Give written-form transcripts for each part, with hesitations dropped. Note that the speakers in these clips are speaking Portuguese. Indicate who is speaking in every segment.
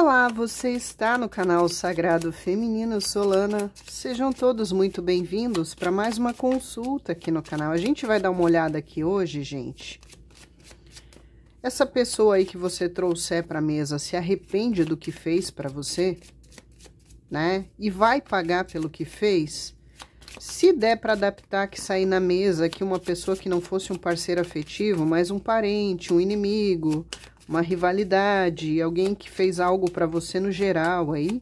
Speaker 1: Olá, você está no canal Sagrado Feminino Solana. Sejam todos muito bem-vindos para mais uma consulta aqui no canal. A gente vai dar uma olhada aqui hoje, gente. Essa pessoa aí que você trouxer para a mesa se arrepende do que fez para você, né? E vai pagar pelo que fez? Se der para adaptar que sair na mesa que uma pessoa que não fosse um parceiro afetivo, mas um parente, um inimigo, uma rivalidade, alguém que fez algo para você no geral aí,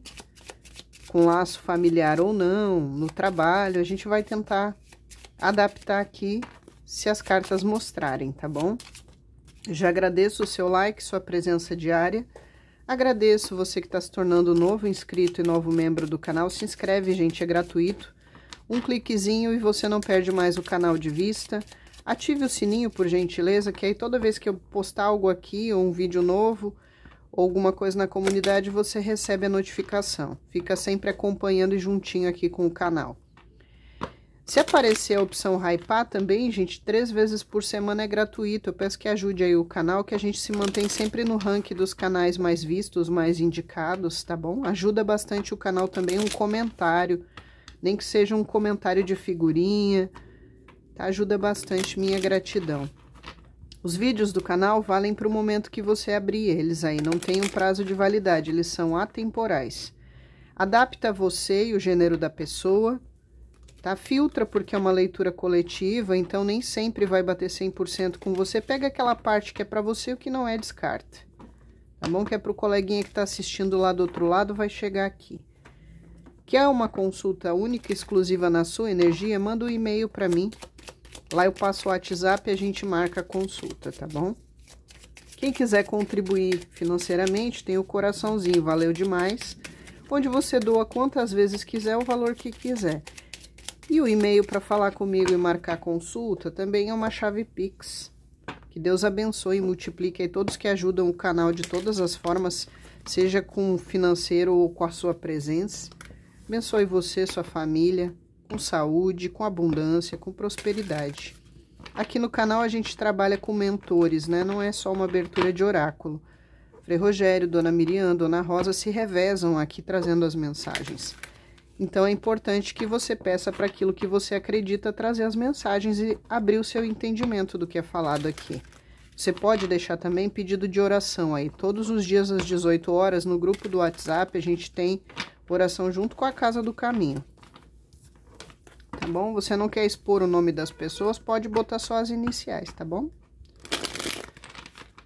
Speaker 1: com laço familiar ou não, no trabalho, a gente vai tentar adaptar aqui se as cartas mostrarem, tá bom? Já agradeço o seu like, sua presença diária. Agradeço você que está se tornando novo inscrito e novo membro do canal. Se inscreve, gente, é gratuito. Um cliquezinho e você não perde mais o canal de vista. Ative o sininho, por gentileza, que aí toda vez que eu postar algo aqui, ou um vídeo novo, ou alguma coisa na comunidade, você recebe a notificação. Fica sempre acompanhando e juntinho aqui com o canal. Se aparecer a opção hypar também, gente, 3 vezes por semana é gratuito. Eu peço que ajude aí o canal, que a gente se mantém sempre no ranking dos canais mais vistos, mais indicados, tá bom? Ajuda bastante o canal também um comentário, nem que seja um comentário de figurinha, tá? Ajuda bastante, minha gratidão. Os vídeos do canal valem para o momento que você abrir eles aí, não tem um prazo de validade, eles são atemporais. Adapta você e o gênero da pessoa, tá? Filtra porque é uma leitura coletiva, então nem sempre vai bater 100% com você. Pega aquela parte que é para você, o que não é, descarta. Tá bom? Que é para o coleguinha que tá assistindo lá do outro lado, vai chegar aqui. Quer uma consulta única e exclusiva na sua energia? Manda um e-mail para mim. Lá eu passo o WhatsApp e a gente marca a consulta, tá bom? Quem quiser contribuir financeiramente, tem o coraçãozinho, valeu demais, onde você doa quantas vezes quiser, o valor que quiser. E o e-mail para falar comigo e marcar a consulta também é uma chave Pix. Que Deus abençoe e multiplique aí todos que ajudam o canal de todas as formas, seja com financeiro ou com a sua presença. Abençoe você, sua família, com saúde, com abundância, com prosperidade. Aqui no canal a gente trabalha com mentores, né? Não é só uma abertura de oráculo. Frei Rogério, Dona Miriam, Dona Rosa se revezam aqui trazendo as mensagens. Então é importante que você peça para aquilo que você acredita trazer as mensagens e abrir o seu entendimento do que é falado aqui. Você pode deixar também pedido de oração aí. Todos os dias às 18 horas no grupo do WhatsApp a gente tem oração junto com a Casa do Caminho. Tá bom? Você não quer expor o nome das pessoas, pode botar só as iniciais, tá bom?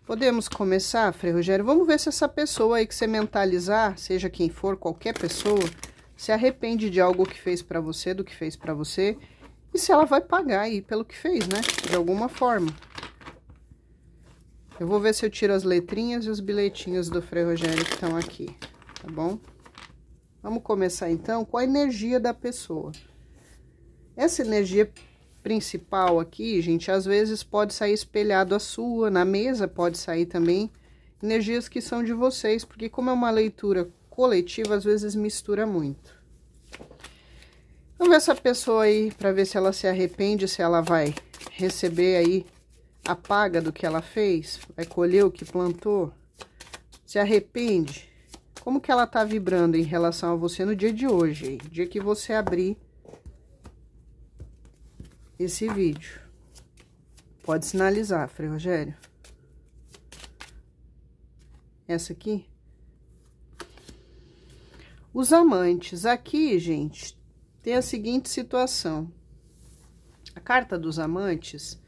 Speaker 1: Podemos começar, Frei Rogério? Vamos ver se essa pessoa aí que você mentalizar, seja quem for, qualquer pessoa, se arrepende de algo que fez pra você, do que fez pra você, e se ela vai pagar aí pelo que fez, né? De alguma forma. Eu vou ver se eu tiro as letrinhas e os bilhetinhos do Frei Rogério que estão aqui, tá bom? Vamos começar então com a energia da pessoa. Essa energia principal aqui, gente, às vezes pode sair espelhado a sua, na mesa pode sair também energias que são de vocês, porque como é uma leitura coletiva, às vezes mistura muito. Vamos ver essa pessoa aí, para ver se ela se arrepende, se ela vai receber aí a paga do que ela fez, vai colher o que plantou, se arrepende. Como que ela tá vibrando em relação a você no dia de hoje, aí, dia que você abrir esse vídeo? Pode sinalizar, Frei Rogério. Essa aqui. Os amantes. Aqui, gente, tem a seguinte situação. A carta dos amantes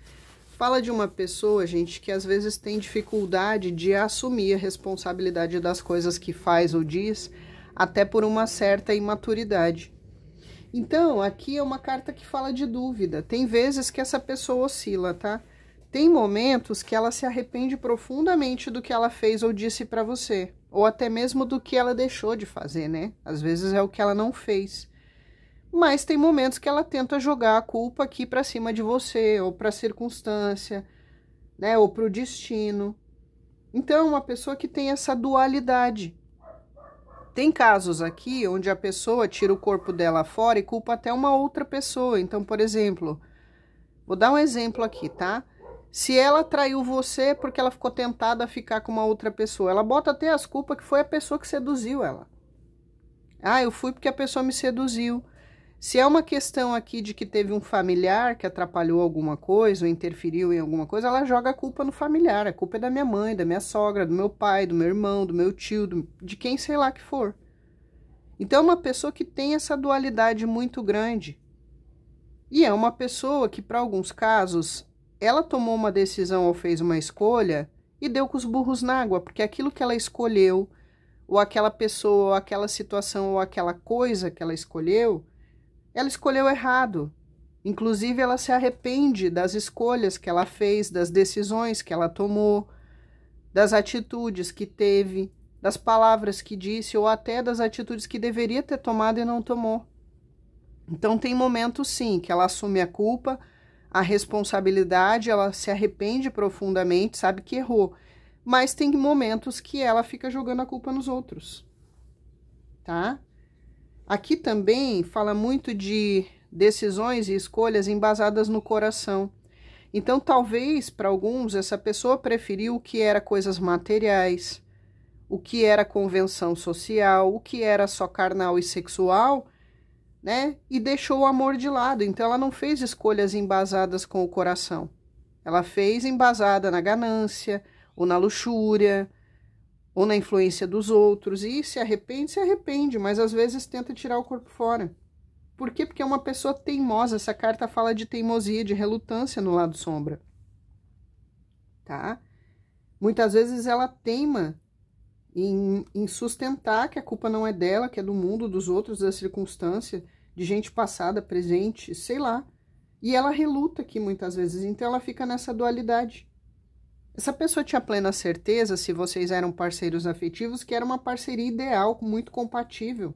Speaker 1: fala de uma pessoa, gente, que às vezes tem dificuldade de assumir a responsabilidade das coisas que faz ou diz, até por uma certa imaturidade. Então, aqui é uma carta que fala de dúvida. Tem vezes que essa pessoa oscila, tá? Tem momentos que ela se arrepende profundamente do que ela fez ou disse pra você. Ou até mesmo do que ela deixou de fazer, né? Às vezes é o que ela não fez. Mas tem momentos que ela tenta jogar a culpa aqui pra cima de você, ou pra circunstância, né? Ou pro destino. Então, é uma pessoa que tem essa dualidade. Tem casos aqui onde a pessoa tira o corpo dela fora e culpa até uma outra pessoa. Então, por exemplo, vou dar um exemplo aqui, tá? Se ela traiu você porque ela ficou tentada a ficar com uma outra pessoa, ela bota até as culpas que foi a pessoa que seduziu ela. Ah, eu fui porque a pessoa me seduziu. Se é uma questão aqui de que teve um familiar que atrapalhou alguma coisa ou interferiu em alguma coisa, ela joga a culpa no familiar. A culpa é da minha mãe, da minha sogra, do meu pai, do meu irmão, do meu tio, de quem sei lá que for. Então é uma pessoa que tem essa dualidade muito grande. E é uma pessoa que, para alguns casos, ela tomou uma decisão ou fez uma escolha e deu com os burros na água, porque aquilo que ela escolheu, ou aquela pessoa, ou aquela situação, ou aquela coisa que ela escolheu errado. Inclusive, ela se arrepende das escolhas que ela fez, das decisões que ela tomou, das atitudes que teve, das palavras que disse, ou até das atitudes que deveria ter tomado e não tomou. Então, tem momentos, sim, que ela assume a culpa, a responsabilidade, ela se arrepende profundamente, sabe que errou. Mas tem momentos que ela fica jogando a culpa nos outros, tá? Aqui também fala muito de decisões e escolhas embasadas no coração. Então, talvez, para alguns, essa pessoa preferiu o que era coisas materiais, o que era convenção social, o que era só carnal e sexual, né? E deixou o amor de lado. Então, ela não fez escolhas embasadas com o coração. Ela fez embasada na ganância, ou na luxúria, ou na influência dos outros, e se arrepende, mas às vezes tenta tirar o corpo fora. Por quê? Porque é uma pessoa teimosa. Essa carta fala de teimosia, de relutância no lado sombra, tá? Muitas vezes ela teima em sustentar que a culpa não é dela, que é do mundo, dos outros, da circunstância, de gente passada, presente, sei lá. E ela reluta aqui muitas vezes, então ela fica nessa dualidade. Essa pessoa tinha plena certeza, se vocês eram parceiros afetivos, que era uma parceria ideal, muito compatível,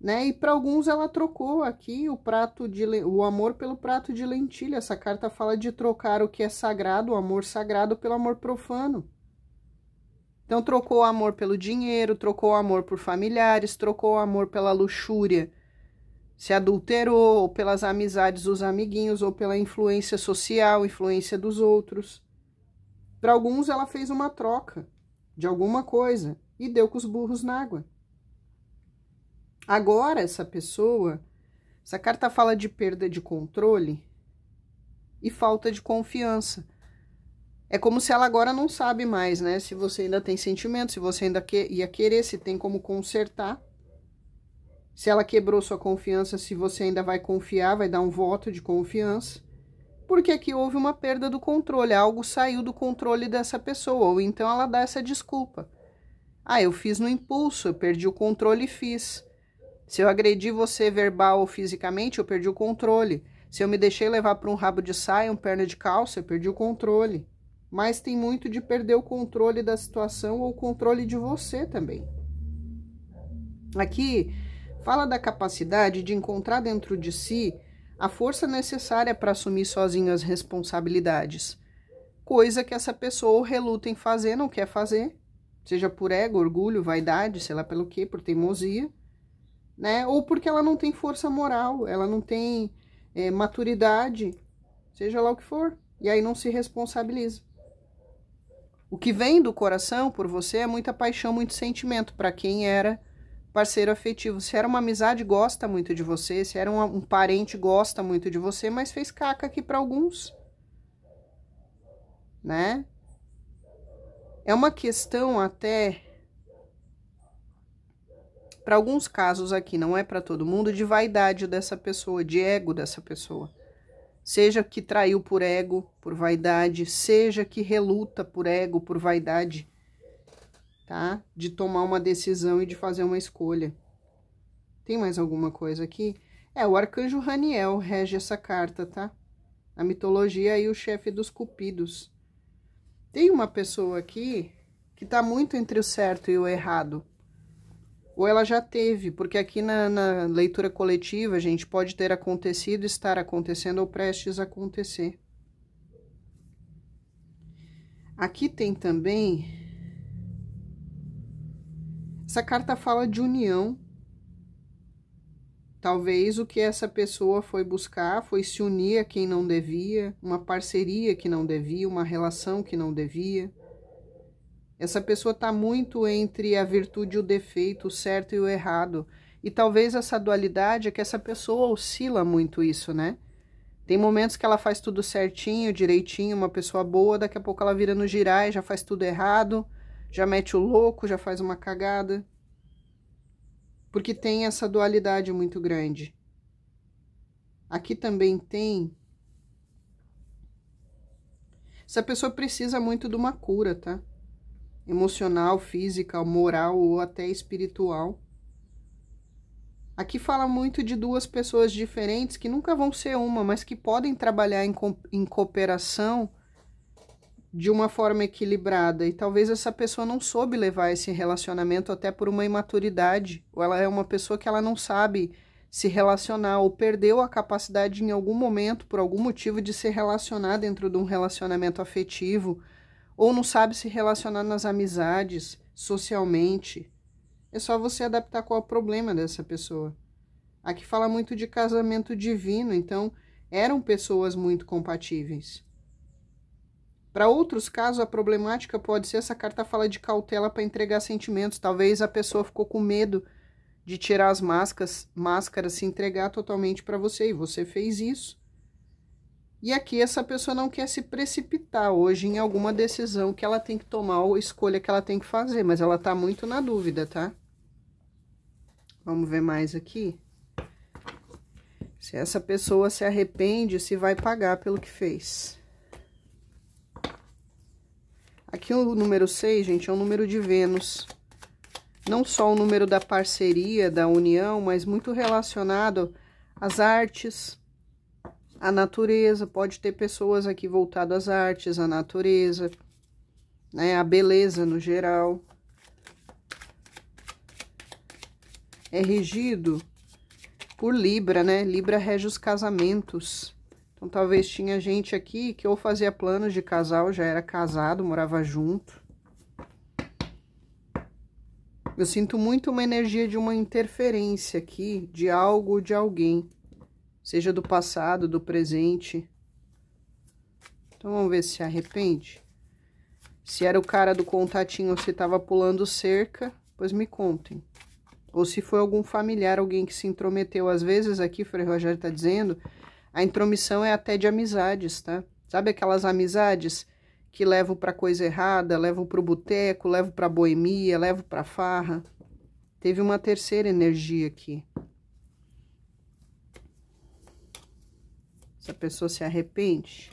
Speaker 1: né? E para alguns ela trocou aqui o amor pelo prato de lentilha. Essa carta fala de trocar o que é sagrado, o amor sagrado, pelo amor profano. Então trocou o amor pelo dinheiro, trocou o amor por familiares, trocou o amor pela luxúria, se adulterou, ou pelas amizades dos amiguinhos, ou pela influência social, influência dos outros. Para alguns, ela fez uma troca de alguma coisa e deu com os burros na água. Agora, essa carta fala de perda de controle e falta de confiança. É como se ela agora não sabe mais, né? Se você ainda tem sentimento, se você ainda ia querer, se tem como consertar. Se ela quebrou sua confiança, se você ainda vai confiar, vai dar um voto de confiança. Porque aqui houve uma perda do controle, algo saiu do controle dessa pessoa, ou então ela dá essa desculpa. Ah, eu fiz no impulso, eu perdi o controle e fiz. Se eu agredi você verbal ou fisicamente, eu perdi o controle. Se eu me deixei levar para um rabo de saia, um perna de calça, eu perdi o controle. Mas tem muito de perder o controle da situação ou o controle de você também. Aqui fala da capacidade de encontrar dentro de si a força necessária para assumir sozinho as responsabilidades. Coisa que essa pessoa reluta em fazer, não quer fazer. Seja por ego, orgulho, vaidade, sei lá pelo quê, por teimosia, né? Ou porque ela não tem força moral, ela não tem maturidade, seja lá o que for. E aí não se responsabiliza. O que vem do coração por você é muita paixão, muito sentimento para quem era parceiro afetivo. Se era uma amizade, gosta muito de você. Se era um parente, gosta muito de você, mas fez caca aqui para alguns, né? É uma questão até, para alguns casos aqui, não é para todo mundo, de vaidade dessa pessoa, de ego dessa pessoa. Seja que traiu por ego, por vaidade, seja que reluta por ego, por vaidade, tá? De tomar uma decisão e de fazer uma escolha. Tem mais alguma coisa aqui? O arcanjo Raniel rege essa carta, tá? A mitologia aí, o chefe dos cupidos. Tem uma pessoa aqui que tá muito entre o certo e o errado. Ou ela já teve, porque aqui na leitura coletiva, gente, pode ter acontecido, estar acontecendo ou prestes a acontecer. Aqui tem também... Essa carta fala de união. Talvez o que essa pessoa foi buscar foi se unir a quem não devia, uma parceria que não devia, uma relação que não devia. Essa pessoa está muito entre a virtude e o defeito, o certo e o errado. E talvez essa dualidade é que essa pessoa oscila muito isso, né? Tem momentos que ela faz tudo certinho, direitinho, uma pessoa boa, daqui a pouco ela vira no girar e já faz tudo errado, já mete o louco, já faz uma cagada. Porque tem essa dualidade muito grande. Aqui também tem... Essa pessoa precisa muito de uma cura, tá? Emocional, física, moral ou até espiritual. Aqui fala muito de duas pessoas diferentes que nunca vão ser uma, mas que podem trabalhar em cooperação de uma forma equilibrada. E talvez essa pessoa não soube levar esse relacionamento até por uma imaturidade, ou ela é uma pessoa que ela não sabe se relacionar, ou perdeu a capacidade em algum momento, por algum motivo, de se relacionar dentro de um relacionamento afetivo, ou não sabe se relacionar nas amizades, socialmente. É só você adaptar qual é o problema dessa pessoa. Aqui fala muito de casamento divino, então eram pessoas muito compatíveis. Para outros casos, a problemática pode ser, essa carta fala de cautela para entregar sentimentos. Talvez a pessoa ficou com medo de tirar as máscaras, se entregar totalmente para você, e você fez isso. E aqui essa pessoa não quer se precipitar hoje em alguma decisão que ela tem que tomar ou escolha que ela tem que fazer, mas ela tá muito na dúvida, tá? Vamos ver mais aqui. Se essa pessoa se arrepende, se vai pagar pelo que fez. Aqui o número 6, gente, é o número de Vênus. Não só o número da parceria, da união, mas muito relacionado às artes, à natureza. Pode ter pessoas aqui voltadas às artes, à natureza, né, à beleza no geral. É regido por Libra, né? Libra rege os casamentos. Então, talvez tinha gente aqui que ou fazia planos de casal, já era casado, morava junto. Eu sinto muito uma energia de uma interferência aqui, de algo ou de alguém. Seja do passado, do presente. Então, vamos ver se arrepende. Se era o cara do contatinho ou se estava pulando cerca, pois me contem. Ou se foi algum familiar, alguém que se intrometeu. Às vezes aqui, o Frei Rogério tá dizendo, a intromissão é até de amizades, tá? Sabe aquelas amizades que levam pra coisa errada, levam pro boteco, levam pra boemia, levam pra farra? Teve uma terceira energia aqui. Essa pessoa se arrepende.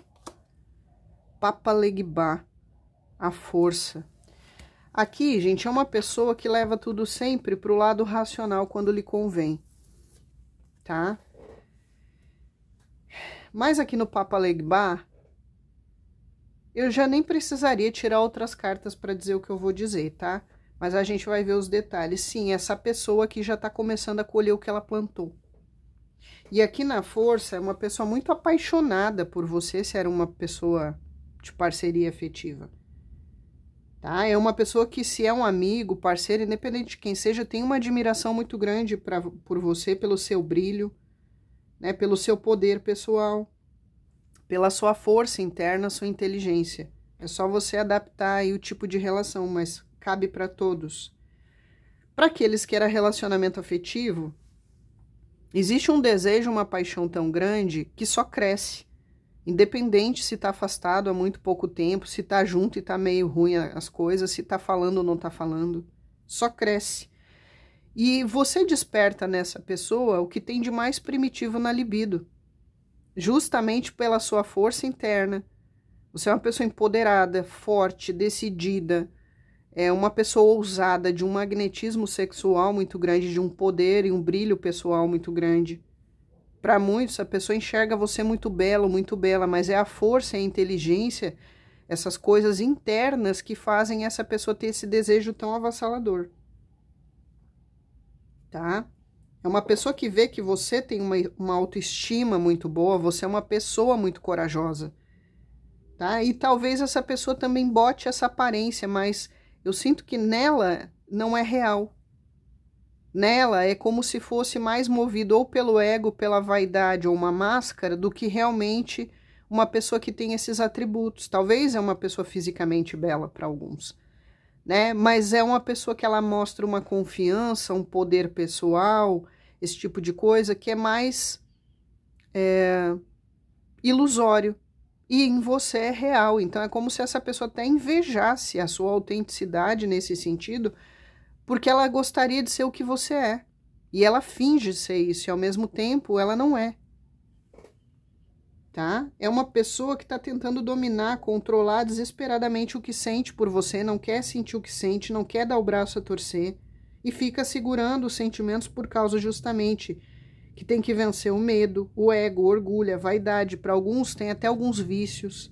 Speaker 1: Papa Legba, a força. Aqui, gente, é uma pessoa que leva tudo sempre pro lado racional quando lhe convém, tá? Mas aqui no Papa Legba, eu já nem precisaria tirar outras cartas para dizer o que eu vou dizer, tá? Mas a gente vai ver os detalhes. Sim, essa pessoa aqui já tá começando a colher o que ela plantou. E aqui na força, é uma pessoa muito apaixonada por você, se era uma pessoa de parceria afetiva. Tá? É uma pessoa que, se é um amigo, parceiro, independente de quem seja, tem uma admiração muito grande por você, pelo seu brilho, né? Pelo seu poder pessoal, pela sua força interna, sua inteligência. É só você adaptar aí o tipo de relação, mas cabe para todos. Para aqueles que era relacionamento afetivo, existe um desejo, uma paixão tão grande que só cresce. Independente se tá afastado há muito pouco tempo, se tá junto e tá meio ruim as coisas, se tá falando ou não tá falando, só cresce. E você desperta nessa pessoa o que tem de mais primitivo na libido, justamente pela sua força interna. Você é uma pessoa empoderada, forte, decidida, é uma pessoa ousada, de um magnetismo sexual muito grande, de um poder e um brilho pessoal muito grande. Para muitos, a pessoa enxerga você muito belo, muito bela, mas é a força e a inteligência, essas coisas internas que fazem essa pessoa ter esse desejo tão avassalador. Tá? É uma pessoa que vê que você tem uma autoestima muito boa, você é uma pessoa muito corajosa. Tá? E talvez essa pessoa também bote essa aparência, mas eu sinto que nela não é real. nela é como se fosse mais movido ou pelo ego, pela vaidade ou uma máscara, do que realmente uma pessoa que tem esses atributos. Talvez é uma pessoa fisicamente bela para alguns, né? Mas é uma pessoa que ela mostra uma confiança, um poder pessoal, esse tipo de coisa que é mais ilusório. E em você é real. Então é como se essa pessoa até invejasse a sua autenticidade nesse sentido, porque ela gostaria de ser o que você é. E ela finge ser isso, e ao mesmo tempo ela não é. Tá? É uma pessoa que está tentando dominar, controlar desesperadamente o que sente por você, não quer sentir o que sente, não quer dar o braço a torcer, e fica segurando os sentimentos por causa justamente que tem que vencer o medo, o ego, o orgulho, a vaidade. Para alguns tem até alguns vícios,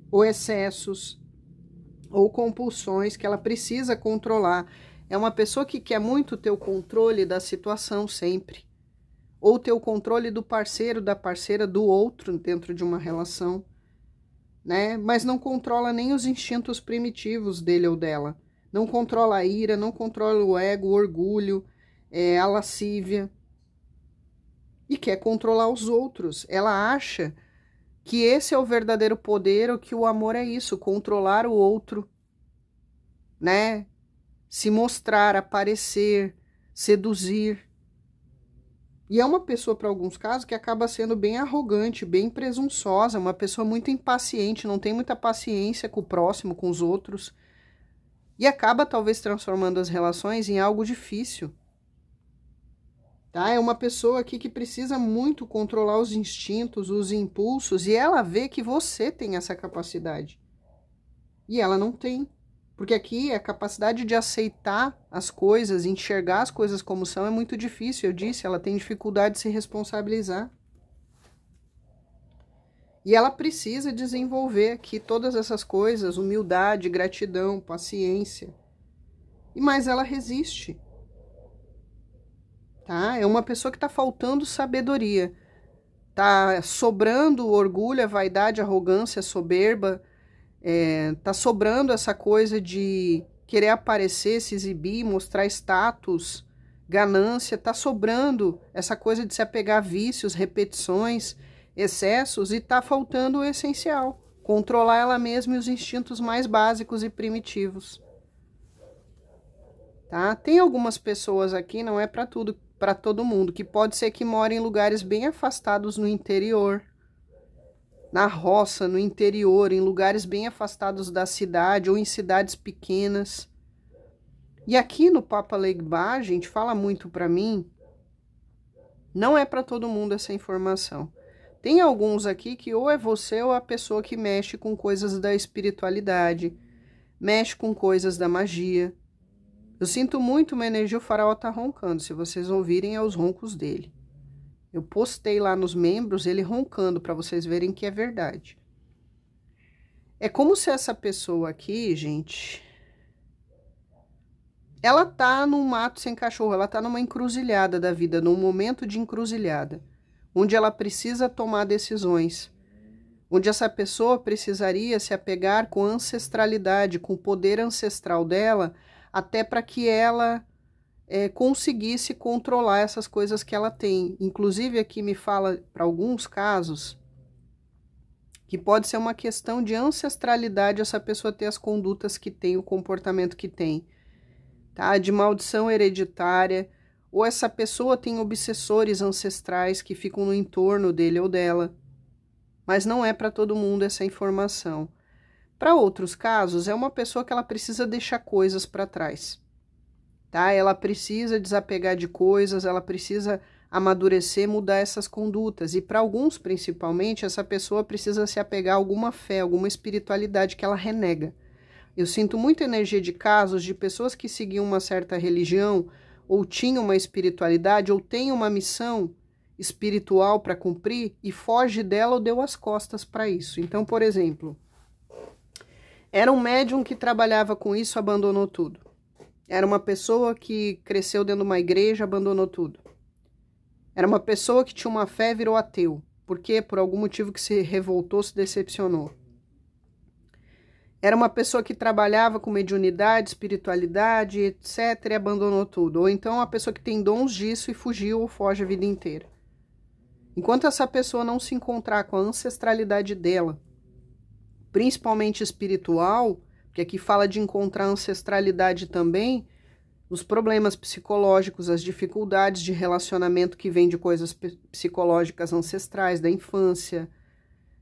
Speaker 1: ou excessos, ou compulsões que ela precisa controlar. É uma pessoa que quer muito ter o controle da situação sempre, ou ter o controle do parceiro, da parceira, do outro dentro de uma relação, né? Mas não controla nem os instintos primitivos dele ou dela. Não controla a ira, não controla o ego, o orgulho, a lascívia. E quer controlar os outros. Ela acha que esse é o verdadeiro poder, ou que o amor é isso, controlar o outro, né? Se mostrar, aparecer, seduzir. E é uma pessoa, para alguns casos, que acaba sendo bem arrogante, bem presunçosa, uma pessoa muito impaciente, não tem muita paciência com o próximo, com os outros, e acaba talvez transformando as relações em algo difícil. Tá? É uma pessoa aqui que precisa muito controlar os instintos, os impulsos, e ela vê que você tem essa capacidade. E ela não tem. Porque aqui a capacidade de aceitar as coisas, enxergar as coisas como são, é muito difícil. Eu disse, ela tem dificuldade de se responsabilizar. E ela precisa desenvolver aqui todas essas coisas, humildade, gratidão, paciência. Mas ela resiste. Tá? É uma pessoa que está faltando sabedoria. Tá sobrando orgulho, a vaidade, a arrogância, a soberba. Tá sobrando essa coisa de querer aparecer, se exibir, mostrar status, ganância. Tá sobrando essa coisa de se apegar a vícios, repetições, excessos, e tá faltando o essencial, controlar ela mesma e os instintos mais básicos e primitivos. Tá? Tem algumas pessoas aqui, não é para todo mundo, que pode ser que mora em lugares bem afastados no interior, na roça, no interior, em lugares bem afastados da cidade ou em cidades pequenas. E aqui no Papa Legba, gente, fala muito para mim, não é para todo mundo essa informação. Tem alguns aqui que ou é você ou a pessoa que mexe com coisas da espiritualidade, mexe com coisas da magia. Eu sinto muito uma energia, o faraó tá roncando, se vocês ouvirem é os roncos dele. Eu postei lá nos membros ele roncando para vocês verem que é verdade. É como se essa pessoa aqui, gente, ela tá num mato sem cachorro, ela tá numa encruzilhada da vida, num momento de encruzilhada, onde ela precisa tomar decisões, onde essa pessoa precisaria se apegar com ancestralidade, com o poder ancestral dela, até para que ela conseguisse controlar essas coisas que ela tem. Inclusive aqui me fala, para alguns casos, que pode ser uma questão de ancestralidade essa pessoa ter as condutas que tem, o comportamento que tem, tá? De maldição hereditária, ou essa pessoa tem obsessores ancestrais que ficam no entorno dele ou dela. Mas não é para todo mundo essa informação. Para outros casos, é uma pessoa que ela precisa deixar coisas para trás. Tá? Ela precisa desapegar de coisas, ela precisa amadurecer, mudar essas condutas. E para alguns, principalmente, essa pessoa precisa se apegar a alguma fé, alguma espiritualidade que ela renega. Eu sinto muita energia de casos de pessoas que seguiam uma certa religião, ou tinham uma espiritualidade, ou têm uma missão espiritual para cumprir e foge dela ou deu as costas para isso. Então, por exemplo, era um médium que trabalhava com isso, abandonou tudo. Era uma pessoa que cresceu dentro de uma igreja, abandonou tudo. Era uma pessoa que tinha uma fé, virou ateu. Por quê? Por algum motivo que se revoltou, se decepcionou. Era uma pessoa que trabalhava com mediunidade, espiritualidade, etc, e abandonou tudo. Ou então uma pessoa que tem dons disso e fugiu ou foge a vida inteira. Enquanto essa pessoa não se encontrar com a ancestralidade dela, principalmente espiritual, porque aqui fala de encontrar ancestralidade também, os problemas psicológicos, as dificuldades de relacionamento que vêm de coisas psicológicas ancestrais da infância,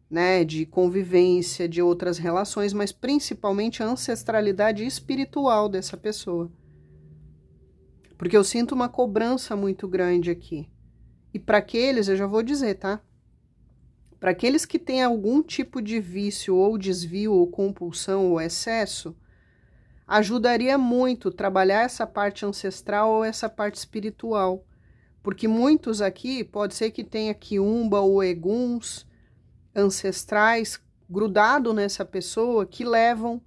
Speaker 1: né, de convivência, de outras relações, mas principalmente a ancestralidade espiritual dessa pessoa. Porque eu sinto uma cobrança muito grande aqui. E para aqueles, eu já vou dizer, tá? Para aqueles que têm algum tipo de vício ou desvio ou compulsão ou excesso, ajudaria muito trabalhar essa parte ancestral ou essa parte espiritual. Porque muitos aqui, pode ser que tenha quiumba ou eguns ancestrais grudado nessa pessoa que levam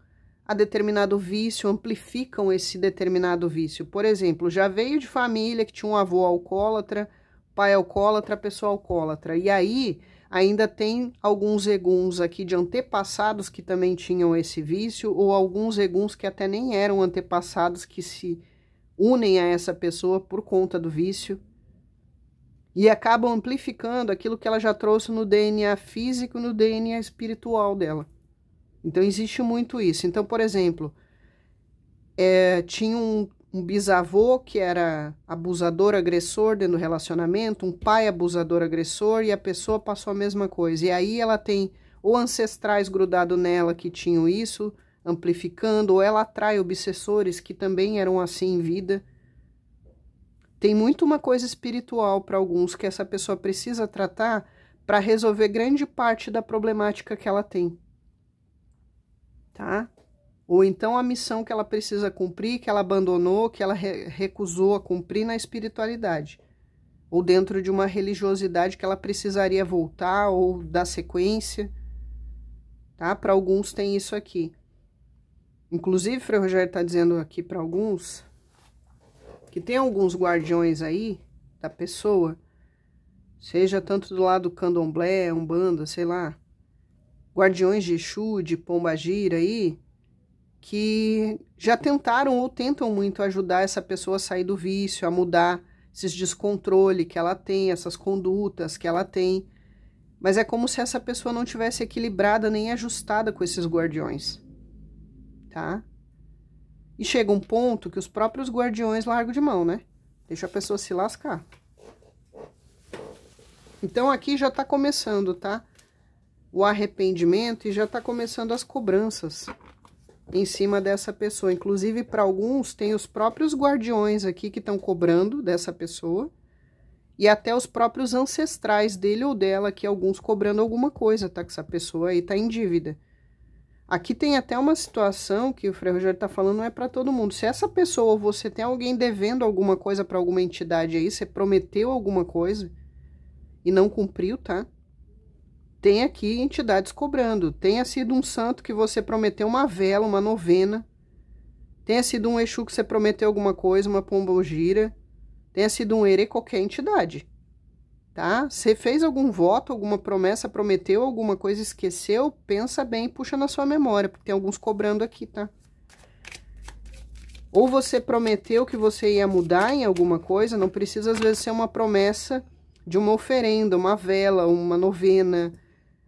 Speaker 1: a determinado vício, amplificam esse determinado vício. Por exemplo, já veio de família que tinha um avô alcoólatra, pai alcoólatra, pessoa alcoólatra. E aí ainda tem alguns eguns aqui de antepassados que também tinham esse vício, ou alguns eguns que até nem eram antepassados que se unem a essa pessoa por conta do vício. E acabam amplificando aquilo que ela já trouxe no DNA físico e no DNA espiritual dela. Então, existe muito isso. Então, por exemplo, tinha um bisavô que era abusador, agressor dentro do relacionamento, um pai abusador, agressor, e a pessoa passou a mesma coisa. E aí ela tem ou ancestrais grudados nela que tinham isso, amplificando, ou ela atrai obsessores que também eram assim em vida. Tem muito uma coisa espiritual para alguns que essa pessoa precisa tratar para resolver grande parte da problemática que ela tem. Tá? Ou então a missão que ela precisa cumprir, que ela abandonou, que ela recusou a cumprir na espiritualidade. Ou dentro de uma religiosidade que ela precisaria voltar ou dar sequência. Tá? Para alguns tem isso aqui. Inclusive, Frei Rogério está dizendo aqui para alguns que tem alguns guardiões aí da pessoa, seja tanto do lado do candomblé, umbanda, sei lá, guardiões de Exu, de Pombagira aí, que já tentaram ou tentam muito ajudar essa pessoa a sair do vício, a mudar esses descontrole que ela tem, essas condutas que ela tem, mas é como se essa pessoa não tivesse equilibrada nem ajustada com esses guardiões, tá? E chega um ponto que os próprios guardiões largam de mão, né? Deixa a pessoa se lascar. Então aqui já tá começando, tá? O arrependimento e já tá começando as cobranças em cima dessa pessoa. Inclusive, para alguns, tem os próprios guardiões aqui que estão cobrando dessa pessoa. E até os próprios ancestrais dele ou dela, que alguns cobrando alguma coisa, tá? Que essa pessoa aí tá em dívida. Aqui tem até uma situação que o Frei Rogério tá falando, não é para todo mundo. Se essa pessoa ou você tem alguém devendo alguma coisa para alguma entidade aí, você prometeu alguma coisa e não cumpriu, tá? Tem aqui entidades cobrando. Tenha sido um santo que você prometeu uma vela, uma novena. Tenha sido um Exu que você prometeu alguma coisa, uma pombogira. Tenha sido um erê, qualquer entidade. Tá? Você fez algum voto, alguma promessa, prometeu alguma coisa, esqueceu, pensa bem e puxa na sua memória, porque tem alguns cobrando aqui, tá? Ou você prometeu que você ia mudar em alguma coisa, não precisa às vezes ser uma promessa de uma oferenda, uma vela, uma novena.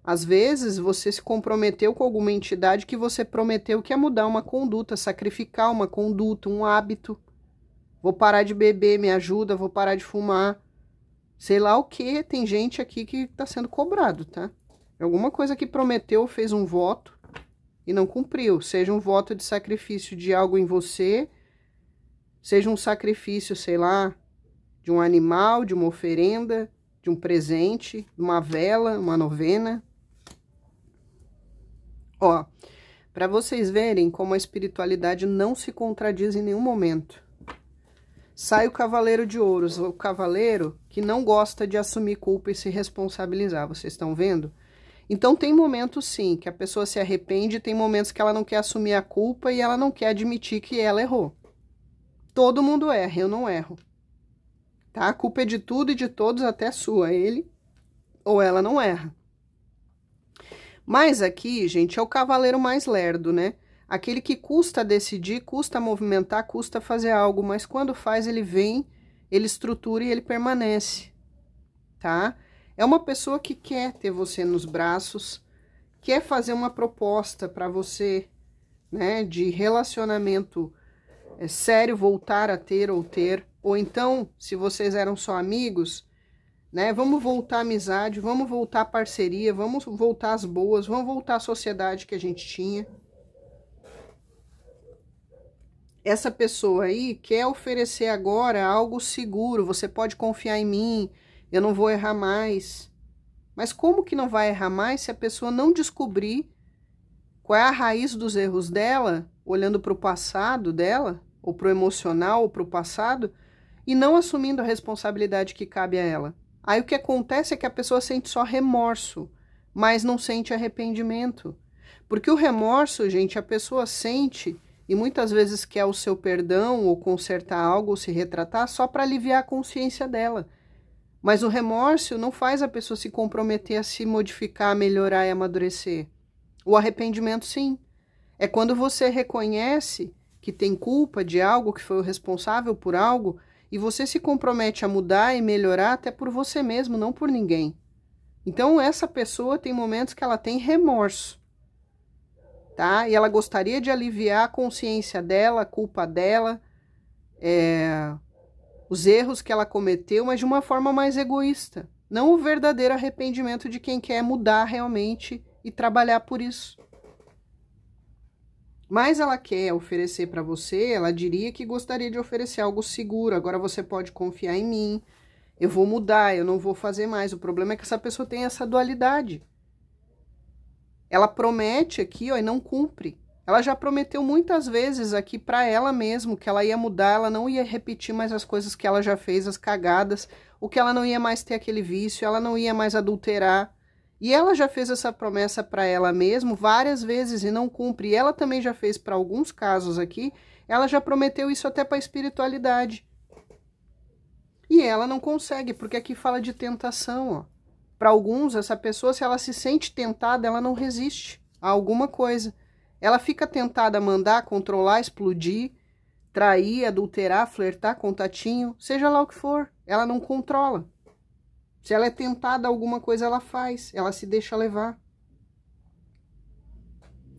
Speaker 1: Às vezes você se comprometeu com alguma entidade que você prometeu que ia mudar uma conduta, sacrificar uma conduta, um hábito. Vou parar de beber, me ajuda, vou parar de fumar. Sei lá o que, tem gente aqui que tá sendo cobrado, tá? Alguma coisa que prometeu, fez um voto e não cumpriu. Seja um voto de sacrifício de algo em você, seja um sacrifício, sei lá, de um animal, de uma oferenda, de um presente, uma vela, uma novena. Ó, para vocês verem como a espiritualidade não se contradiz em nenhum momento. Sai o Cavaleiro de Ouros, o cavaleiro que não gosta de assumir culpa e se responsabilizar, vocês estão vendo? Então tem momentos sim, que a pessoa se arrepende, tem momentos que ela não quer assumir a culpa e ela não quer admitir que ela errou. Todo mundo erra, eu não erro. Tá? A culpa é de tudo e de todos, até sua, ele ou ela não erra. Mas aqui, gente, é o cavaleiro mais lerdo, né? Aquele que custa decidir, custa movimentar, custa fazer algo, mas quando faz, ele vem, ele estrutura e ele permanece, tá? É uma pessoa que quer ter você nos braços, quer fazer uma proposta para você, né, de relacionamento sério, voltar a ter ou então, se vocês eram só amigos, né, vamos voltar à amizade, vamos voltar à parceria, vamos voltar às boas, vamos voltar à sociedade que a gente tinha. Essa pessoa aí quer oferecer agora algo seguro, você pode confiar em mim, eu não vou errar mais. Mas como que não vai errar mais se a pessoa não descobrir qual é a raiz dos erros dela, olhando para o passado dela, ou para o emocional, ou para o passado, e não assumindo a responsabilidade que cabe a ela? Aí o que acontece é que a pessoa sente só remorso, mas não sente arrependimento. Porque o remorso, gente, a pessoa sente e muitas vezes quer o seu perdão ou consertar algo ou se retratar só para aliviar a consciência dela. Mas o remorso não faz a pessoa se comprometer a se modificar, a melhorar e amadurecer. O arrependimento, sim. É quando você reconhece que tem culpa de algo, que foi o responsável por algo, e você se compromete a mudar e melhorar até por você mesmo, não por ninguém. Então, essa pessoa tem momentos que ela tem remorso, tá? E ela gostaria de aliviar a consciência dela, a culpa dela, os erros que ela cometeu, mas de uma forma mais egoísta. Não o verdadeiro arrependimento de quem quer mudar realmente e trabalhar por isso. Mas ela quer oferecer para você, ela diria que gostaria de oferecer algo seguro. Agora você pode confiar em mim, eu vou mudar, eu não vou fazer mais. O problema é que essa pessoa tem essa dualidade. Ela promete aqui, ó, e não cumpre. Ela já prometeu muitas vezes aqui para ela mesma que ela ia mudar, ela não ia repetir mais as coisas que ela já fez, as cagadas, o que ela não ia mais ter aquele vício, ela não ia mais adulterar. E ela já fez essa promessa para ela mesma várias vezes e não cumpre. E ela também já fez para alguns casos aqui, ela já prometeu isso até para a espiritualidade. E ela não consegue, porque aqui fala de tentação, ó. Para alguns, essa pessoa, se ela se sente tentada, ela não resiste a alguma coisa. Ela fica tentada a mandar, controlar, explodir, trair, adulterar, flertar, contatinho, seja lá o que for. Ela não controla. Se ela é tentada a alguma coisa, ela faz. Ela se deixa levar.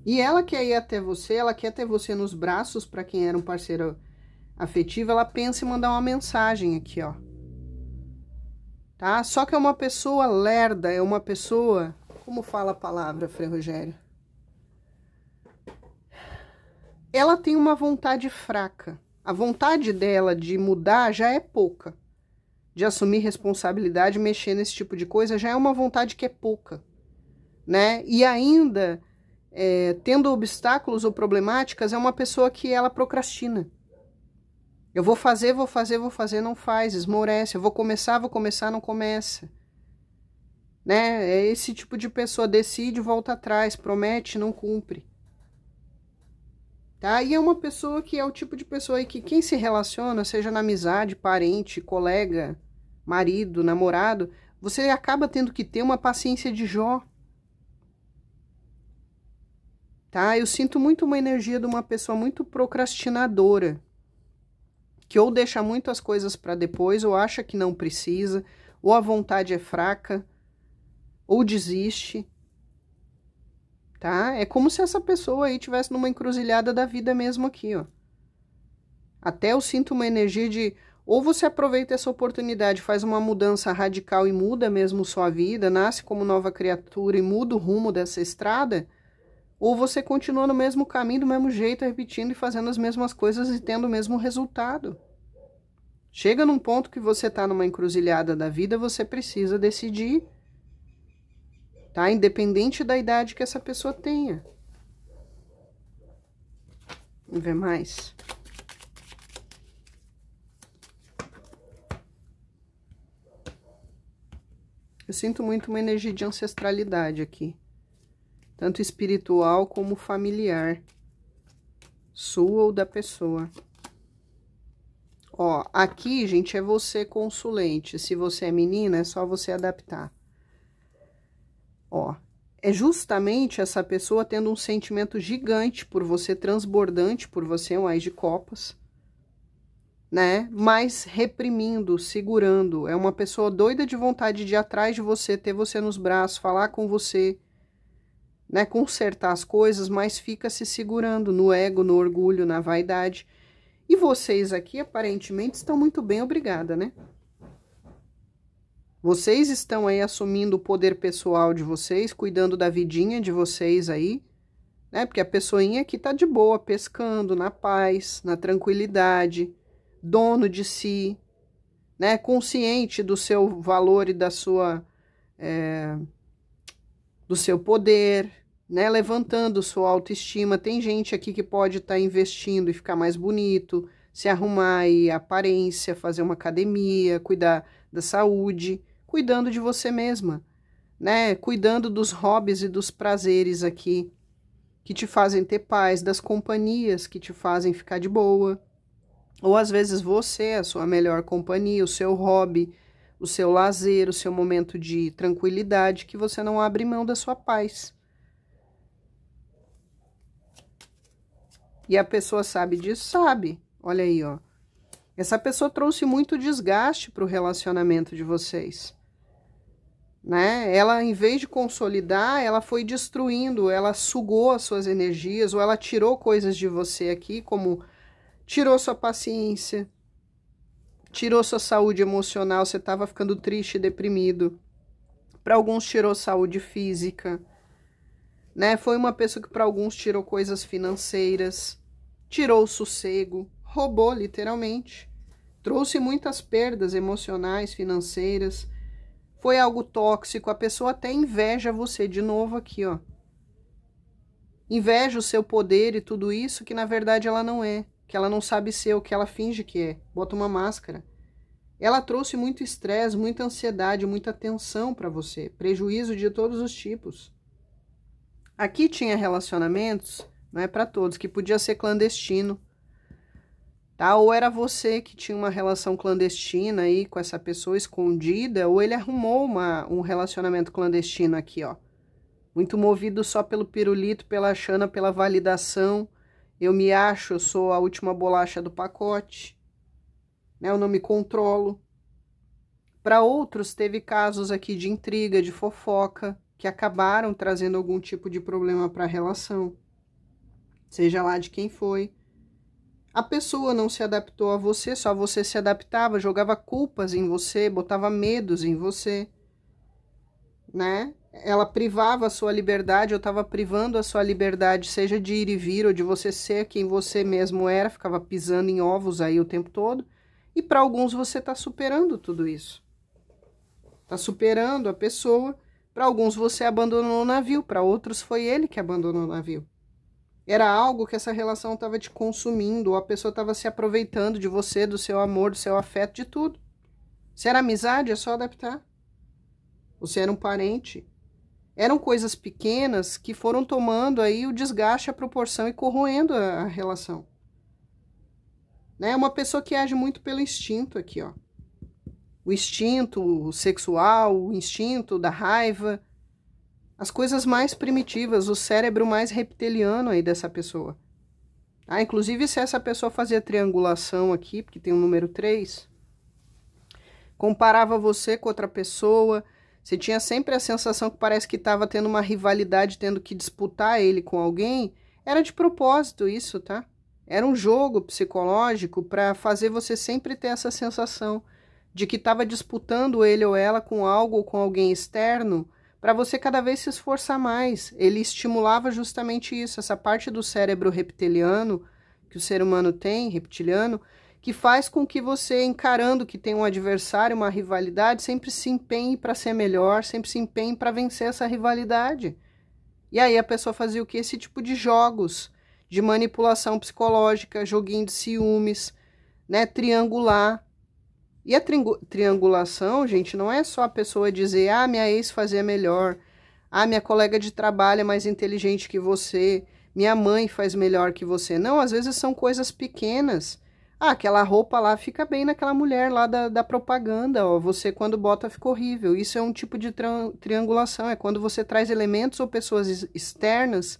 Speaker 1: E ela quer ir até você, ela quer ter você nos braços, para quem era um parceiro afetivo, ela pensa em mandar uma mensagem aqui, ó. Tá? Só que é uma pessoa lerda, é uma pessoa... Como fala a palavra, Frei Rogério? Ela tem uma vontade fraca. A vontade dela de mudar já é pouca. De assumir responsabilidade, mexer nesse tipo de coisa, já é uma vontade que é pouca, né? E ainda, tendo obstáculos ou problemáticas, é uma pessoa que ela procrastina. Eu vou fazer, não faz, esmorece. Eu vou começar, não começa. Né? É esse tipo de pessoa, decide, volta atrás, promete, não cumpre. Tá? E é uma pessoa que é o tipo de pessoa aí que quem se relaciona, seja na amizade, parente, colega, marido, namorado, você acaba tendo que ter uma paciência de Jó. Tá? Eu sinto muito uma energia de uma pessoa muito procrastinadora, que ou deixa muito as coisas para depois, ou acha que não precisa, ou a vontade é fraca, ou desiste. Tá? É como se essa pessoa aí estivesse numa encruzilhada da vida mesmo aqui, ó. Até eu sinto uma energia de... Ou você aproveita essa oportunidade, faz uma mudança radical e muda mesmo sua vida, nasce como nova criatura e muda o rumo dessa estrada, ou você continua no mesmo caminho, do mesmo jeito, repetindo e fazendo as mesmas coisas e tendo o mesmo resultado. Chega num ponto que você está numa encruzilhada da vida, você precisa decidir. Tá? Independente da idade que essa pessoa tenha. Vamos ver mais. Eu sinto muito uma energia de ancestralidade aqui. Tanto espiritual como familiar. Sua ou da pessoa. Ó, aqui, gente, é você consulente. Se você é menina, é só você adaptar. Ó, é justamente essa pessoa tendo um sentimento gigante por você, transbordante por você, um Ás de Copas, né? Mas reprimindo, segurando. É uma pessoa doida de vontade de ir atrás de você, ter você nos braços, falar com você, né? Consertar as coisas, mas fica se segurando no ego, no orgulho, na vaidade. E vocês aqui, aparentemente, estão muito bem, obrigada, né? Vocês estão aí assumindo o poder pessoal de vocês, cuidando da vidinha de vocês aí, né? Porque a pessoinha aqui tá de boa, pescando, na paz, na tranquilidade, dono de si, né? Consciente do seu valor e da sua, do seu poder, né? Levantando sua autoestima. Tem gente aqui que pode estar investindo e ficar mais bonito, se arrumar e aparência, fazer uma academia, cuidar da saúde, cuidando de você mesma, né? Cuidando dos hobbies e dos prazeres aqui, que te fazem ter paz, das companhias que te fazem ficar de boa. Ou às vezes você é a sua melhor companhia, o seu hobby, o seu lazer, o seu momento de tranquilidade, que você não abre mão da sua paz. E a pessoa sabe disso? Sabe. Olha aí, ó. Essa pessoa trouxe muito desgaste para o relacionamento de vocês, né? Ela, em vez de consolidar, ela foi destruindo, ela sugou as suas energias, ou ela tirou coisas de você aqui, como tirou sua paciência, tirou sua saúde emocional, você estava ficando triste e deprimido. Para alguns tirou saúde física, né? Foi uma pessoa que para alguns tirou coisas financeiras, tirou o sossego, roubou literalmente, trouxe muitas perdas emocionais, financeiras. Foi algo tóxico, a pessoa até inveja você, de novo aqui, ó. Inveja o seu poder e tudo isso, que na verdade ela não é. Que ela não sabe ser o que ela finge que é. Bota uma máscara. Ela trouxe muito estresse, muita ansiedade, muita tensão para você. Prejuízo de todos os tipos. Aqui tinha relacionamentos, não é para todos, que podia ser clandestino. Tá? Ou era você que tinha uma relação clandestina aí com essa pessoa escondida, ou ele arrumou um relacionamento clandestino aqui, ó. Muito movido só pelo pirulito, pela chana, pela validação. Eu me acho, eu sou a última bolacha do pacote, né? Eu não me controlo. Para outros, teve casos aqui de intriga, de fofoca, que acabaram trazendo algum tipo de problema para a relação. Seja lá de quem foi. A pessoa não se adaptou a você, só você se adaptava, jogava culpas em você, botava medos em você, né? Ela privava a sua liberdade, eu estava privando a sua liberdade, seja de ir e vir ou de você ser quem você mesmo era, ficava pisando em ovos aí o tempo todo. E para alguns você está superando tudo isso. Está superando a pessoa. Para alguns você abandonou o navio, para outros foi ele que abandonou o navio. Era algo que essa relação estava te consumindo, ou a pessoa estava se aproveitando de você, do seu amor, do seu afeto, de tudo. Se era amizade, é só adaptar. Você era um parente. Eram coisas pequenas que foram tomando aí o desgaste, a proporção e corroendo a relação. Né? Uma pessoa que age muito pelo instinto aqui, ó. O instinto sexual, o instinto da raiva. As coisas mais primitivas, o cérebro mais reptiliano aí dessa pessoa. Ah, inclusive se essa pessoa fazia triangulação aqui, porque tem o número 3, comparava você com outra pessoa, você tinha sempre a sensação que parece que estava tendo uma rivalidade, tendo que disputar ele com alguém. Era de propósito isso, tá? Era um jogo psicológico para fazer você sempre ter essa sensação de que estava disputando ele ou ela com algo ou com alguém externo, para você cada vez se esforçar mais. Ele estimulava justamente isso, essa parte do cérebro reptiliano, que o ser humano tem, reptiliano, que faz com que você, encarando que tem um adversário, uma rivalidade, sempre se empenhe para ser melhor, sempre se empenhe para vencer essa rivalidade. E aí a pessoa fazia o que? Esse tipo de jogos, de manipulação psicológica, joguinho de ciúmes, né? Triangular. E a triangulação, gente, não é só a pessoa dizer, ah, minha ex fazia melhor, ah, minha colega de trabalho é mais inteligente que você, minha mãe faz melhor que você. Não, às vezes são coisas pequenas. Ah, aquela roupa lá fica bem naquela mulher lá da propaganda, ó. Você quando bota fica horrível. Isso é um tipo de triangulação, é quando você traz elementos ou pessoas externas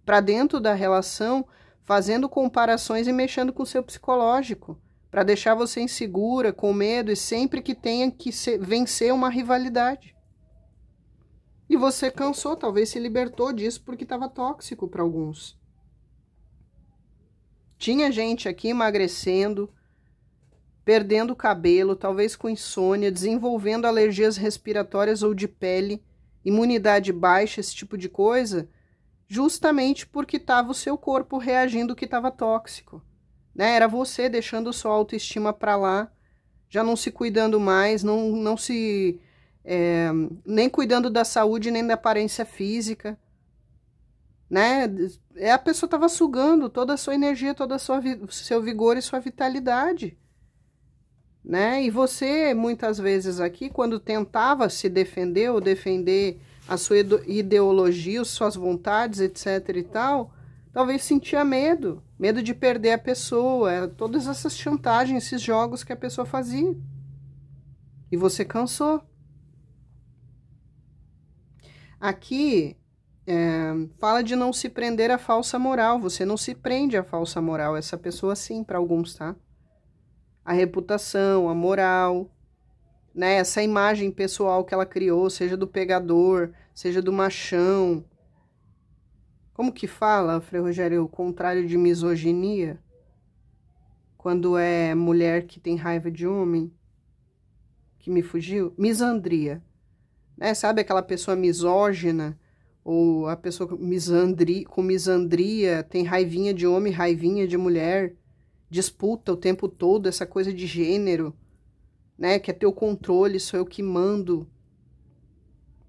Speaker 1: para dentro da relação, fazendo comparações e mexendo com o seu psicológico, para deixar você insegura, com medo e sempre que tenha que vencer uma rivalidade. E você cansou, talvez se libertou disso porque estava tóxico para alguns. Tinha gente aqui emagrecendo, perdendo cabelo, talvez com insônia, desenvolvendo alergias respiratórias ou de pele, imunidade baixa, esse tipo de coisa, justamente porque estava o seu corpo reagindo que estava tóxico. Né? Era você deixando sua autoestima para lá, já não se cuidando mais, não se... nem cuidando da saúde, nem da aparência física. Né? A pessoa estava sugando toda a sua energia, todo o seu vigor e sua vitalidade. Né? E você, muitas vezes aqui, quando tentava se defender ou defender a sua ideologia, suas vontades, etc e tal, talvez sentia medo de perder a pessoa, todas essas chantagens, esses jogos que a pessoa fazia. E você cansou. Aqui... fala de não se prender à falsa moral. Você não se prende à falsa moral. Essa pessoa sim, para alguns, tá? A reputação, a moral, né? Essa imagem pessoal que ela criou, seja do pegador, seja do machão. Como que fala, Frei Rogério, o contrário de misoginia? Quando é mulher que tem raiva de homem? Que me fugiu? Misandria. Né? Sabe aquela pessoa misógina? Ou a pessoa com misandria, tem raivinha de homem, raivinha de mulher, disputa o tempo todo essa coisa de gênero, né? Quer ter o controle, sou eu que mando,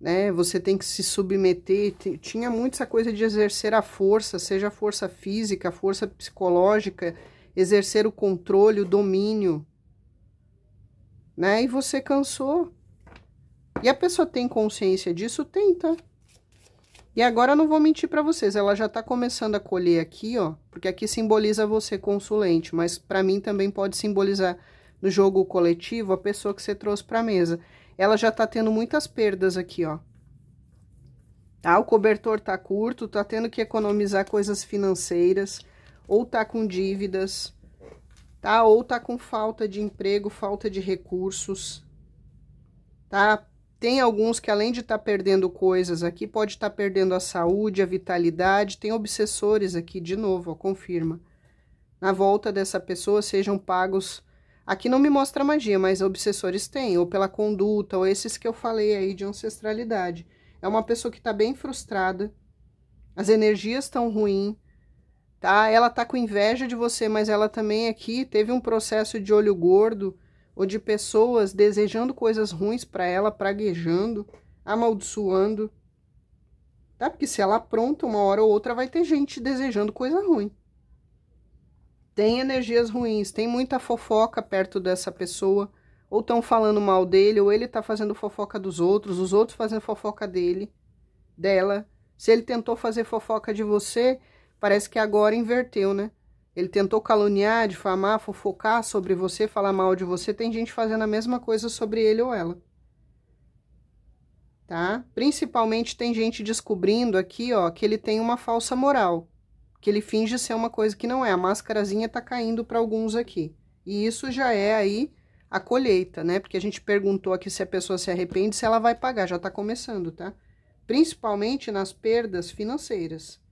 Speaker 1: né? Você tem que se submeter. Tinha muito essa coisa de exercer a força, seja a força física, a força psicológica, exercer o controle, o domínio, né? E você cansou. E a pessoa tem consciência disso? Tem, tá? E agora eu não vou mentir para vocês, ela já tá começando a colher aqui, ó, porque aqui simboliza você consulente, mas para mim também pode simbolizar no jogo coletivo a pessoa que você trouxe para mesa. Ela já tá tendo muitas perdas aqui, ó. Tá? O cobertor tá curto, tá tendo que economizar coisas financeiras, ou tá com dívidas, tá? Ou tá com falta de emprego, falta de recursos, tá? Tem alguns que, além de estar perdendo coisas aqui, pode estar perdendo a saúde, a vitalidade. Tem obsessores aqui, de novo, ó, confirma. Na volta dessa pessoa sejam pagos... Aqui não me mostra magia, mas obsessores tem, ou pela conduta, ou esses que eu falei aí de ancestralidade. É uma pessoa que está bem frustrada, as energias estão ruins, tá? Ela tá com inveja de você, mas ela também aqui teve um processo de olho gordo, ou de pessoas desejando coisas ruins para ela, praguejando, amaldiçoando, tá? Porque se ela apronta, uma hora ou outra vai ter gente desejando coisa ruim. Tem energias ruins, tem muita fofoca perto dessa pessoa, ou estão falando mal dele, ou ele tá fazendo fofoca dos outros, os outros fazendo fofoca dela. Se ele tentou fazer fofoca de você, parece que agora inverteu, né? Ele tentou caluniar, difamar, fofocar sobre você, falar mal de você. Tem gente fazendo a mesma coisa sobre ele ou ela. Tá? Principalmente tem gente descobrindo aqui, ó, que ele tem uma falsa moral. Que ele finge ser uma coisa que não é. A máscarazinha tá caindo para alguns aqui. E isso já é aí a colheita, né? Porque a gente perguntou aqui se a pessoa se arrepende, se ela vai pagar. Já tá começando, tá? Principalmente nas perdas financeiras.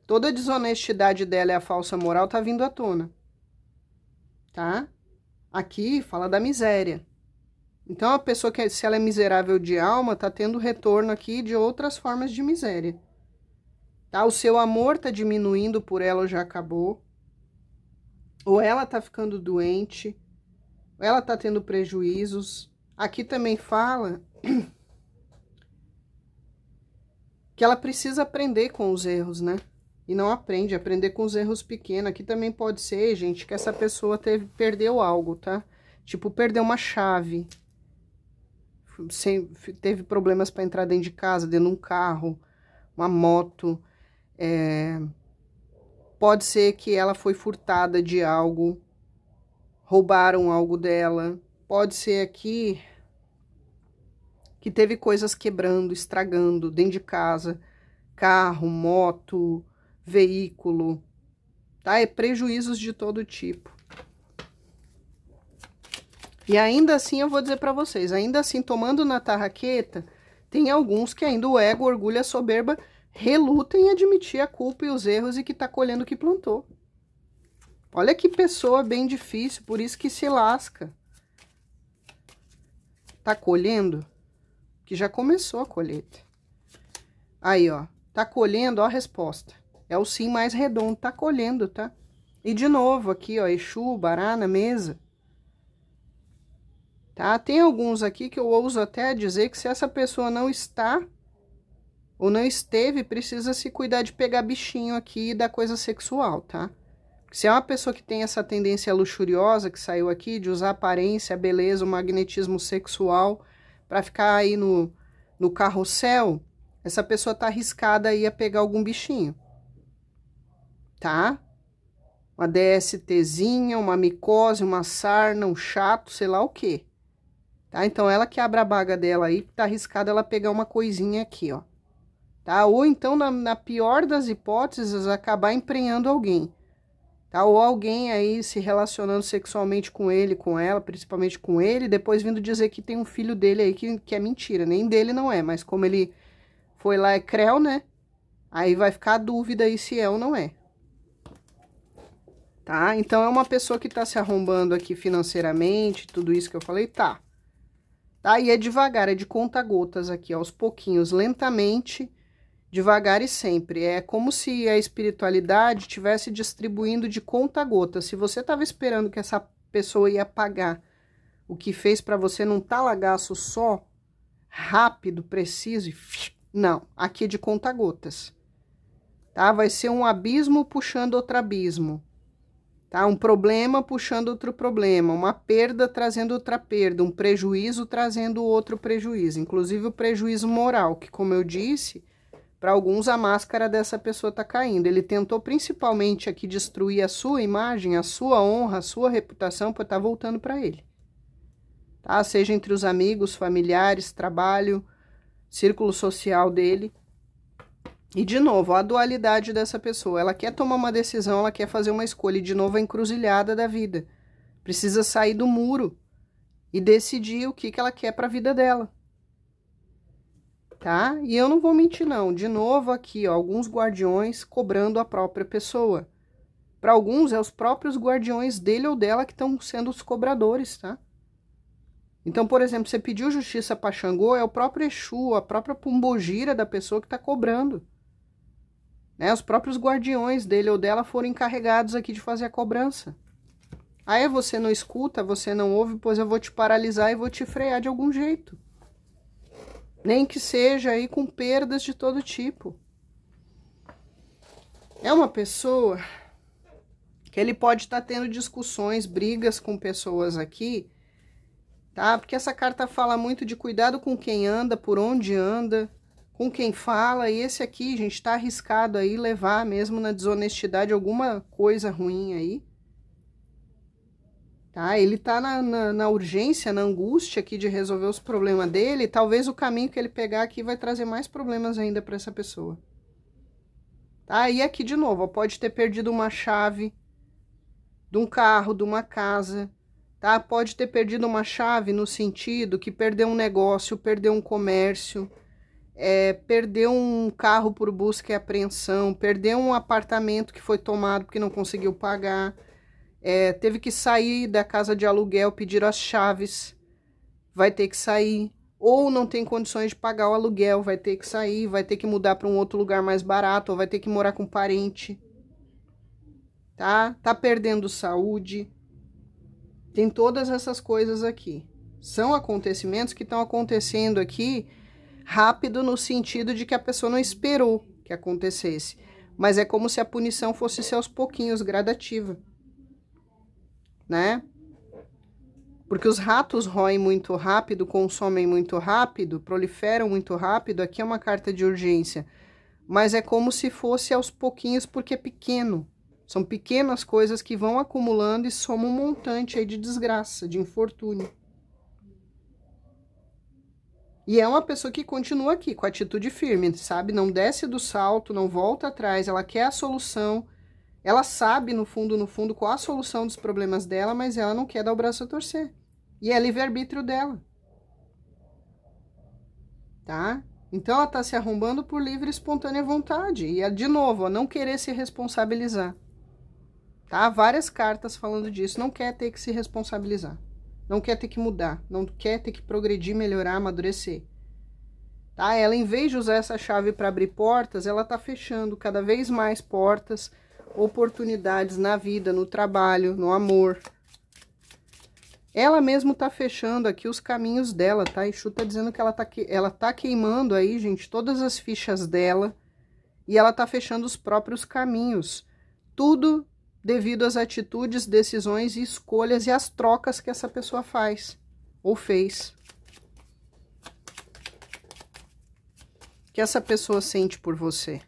Speaker 1: Toda a desonestidade dela e a falsa moral tá vindo à tona, tá? Aqui fala da miséria. Então, a pessoa que, se ela é miserável de alma, tá tendo retorno aqui de outras formas de miséria. Tá? O seu amor tá diminuindo por ela ou já acabou. Ou ela tá ficando doente. Ou ela tá tendo prejuízos. Aqui também fala que ela precisa aprender com os erros, né? E não aprende, aprender com os erros pequenos. Aqui também pode ser, gente, que essa pessoa perdeu algo, tá? Tipo, perdeu uma chave. Teve problemas para entrar dentro de casa, dentro de um carro, uma moto. Pode ser que ela foi furtada de algo, roubaram algo dela. Pode ser aqui que teve coisas quebrando, estragando dentro de casa, carro, moto, veículo, tá? É prejuízos de todo tipo. E ainda assim eu vou dizer para vocês, ainda assim tomando na tarraqueta, tem alguns que ainda o ego, o orgulho e a soberba relutam em admitir a culpa e os erros e que tá colhendo o que plantou. Olha que pessoa bem difícil, por isso que se lasca. Tá colhendo? Que já começou a colheita. Aí, ó, tá colhendo, ó a resposta. É o sim mais redondo, tá colhendo, tá? E de novo aqui, ó, Exu, Bará na mesa. Tá? Tem alguns aqui que eu ouso até dizer que se essa pessoa não está ou não esteve, precisa se cuidar de pegar bichinho aqui da coisa sexual, tá? Se é uma pessoa que tem essa tendência luxuriosa que saiu aqui, de usar a aparência, a beleza, o magnetismo sexual para ficar aí no carrossel, essa pessoa tá arriscada aí a pegar algum bichinho, tá? Uma DSTzinha, uma micose, uma sarna, um chato, sei lá o quê. Tá? Então, ela que abre a baga dela aí, tá arriscada ela pegar uma coisinha aqui, ó. Tá? Ou então, na pior das hipóteses, acabar emprenhando alguém. Tá? Ou alguém aí se relacionando sexualmente com ele, com ela, principalmente com ele, depois vindo dizer que tem um filho dele aí que é mentira. Nem dele não é, mas como ele foi lá, é creu, né? Aí vai ficar a dúvida aí se é ou não é. Tá? Então, é uma pessoa que tá se arrombando aqui financeiramente, tudo isso que eu falei, tá. Tá? E é devagar, é de conta-gotas aqui, aos pouquinhos, lentamente, devagar e sempre. É como se a espiritualidade estivesse distribuindo de conta-gotas. Se você estava esperando que essa pessoa ia pagar o que fez para você num talagaço só, rápido, preciso, e não, aqui é de conta-gotas. Tá? Vai ser um abismo puxando outro abismo. Tá? Um problema puxando outro problema, uma perda trazendo outra perda, um prejuízo trazendo outro prejuízo, inclusive o prejuízo moral, que, como eu disse, para alguns a máscara dessa pessoa tá caindo. Ele tentou principalmente aqui destruir a sua imagem, a sua honra, a sua reputação, para estar voltando para ele. Tá? Seja entre os amigos, familiares, trabalho, círculo social dele. E, de novo, a dualidade dessa pessoa. Ela quer tomar uma decisão, ela quer fazer uma escolha. E, de novo, a encruzilhada da vida. Precisa sair do muro e decidir o que ela quer para a vida dela. Tá? E eu não vou mentir, não. De novo, aqui, ó, alguns guardiões cobrando a própria pessoa. Para alguns, é os próprios guardiões dele ou dela que estão sendo os cobradores, tá? Então, por exemplo, você pediu justiça para Xangô, é o próprio Exu, a própria pombogira da pessoa que está cobrando. Né? Os próprios guardiões dele ou dela foram encarregados aqui de fazer a cobrança. Aí você não escuta, você não ouve, pois eu vou te paralisar e vou te frear de algum jeito. Nem que seja aí com perdas de todo tipo. É uma pessoa que ele pode estar tendo discussões, brigas com pessoas aqui, tá? Porque essa carta fala muito de cuidado com quem anda, por onde anda, com quem fala, e esse aqui, gente, tá arriscado aí levar mesmo na desonestidade alguma coisa ruim aí. Tá? Ele tá na urgência, na angústia aqui de resolver os problemas dele, e talvez o caminho que ele pegar aqui vai trazer mais problemas ainda para essa pessoa. Tá? E aqui de novo, ó, pode ter perdido uma chave de um carro, de uma casa, tá? Pode ter perdido uma chave no sentido que perdeu um negócio, perdeu um comércio, perdeu um carro por busca e apreensão, perdeu um apartamento que foi tomado porque não conseguiu pagar, teve que sair da casa de aluguel, pedir as chaves, vai ter que sair, ou não tem condições de pagar o aluguel, vai ter que sair, vai ter que mudar para um outro lugar mais barato, ou vai ter que morar com um parente, tá? Tá perdendo saúde, tem todas essas coisas aqui. São acontecimentos que estão acontecendo aqui rápido no sentido de que a pessoa não esperou que acontecesse, mas é como se a punição fosse ser aos pouquinhos, gradativa, né? Porque os ratos roem muito rápido, consomem muito rápido, proliferam muito rápido. Aqui é uma carta de urgência, mas é como se fosse aos pouquinhos porque é pequeno. São pequenas coisas que vão acumulando e somam um montante aí de desgraça, de infortúnio. E é uma pessoa que continua aqui, com atitude firme, sabe? Não desce do salto, não volta atrás, ela quer a solução. Ela sabe, no fundo, qual a solução dos problemas dela, mas ela não quer dar o braço a torcer. E é livre-arbítrio dela. Tá? Então, ela tá se arrombando por livre e espontânea vontade. E, de novo, não querer se responsabilizar. Tá? Várias cartas falando disso. Não quer ter que se responsabilizar. Não quer ter que mudar. Não quer ter que progredir, melhorar, amadurecer. Tá? Ela, em vez de usar essa chave para abrir portas, ela tá fechando cada vez mais portas, oportunidades na vida, no trabalho, no amor. Ela mesmo tá fechando aqui os caminhos dela, tá? Exu tá dizendo que ela tá queimando aí, gente, todas as fichas dela. E ela tá fechando os próprios caminhos. Tudo devido às atitudes, decisões e escolhas e as trocas que essa pessoa faz ou fez. Que essa pessoa sente por você.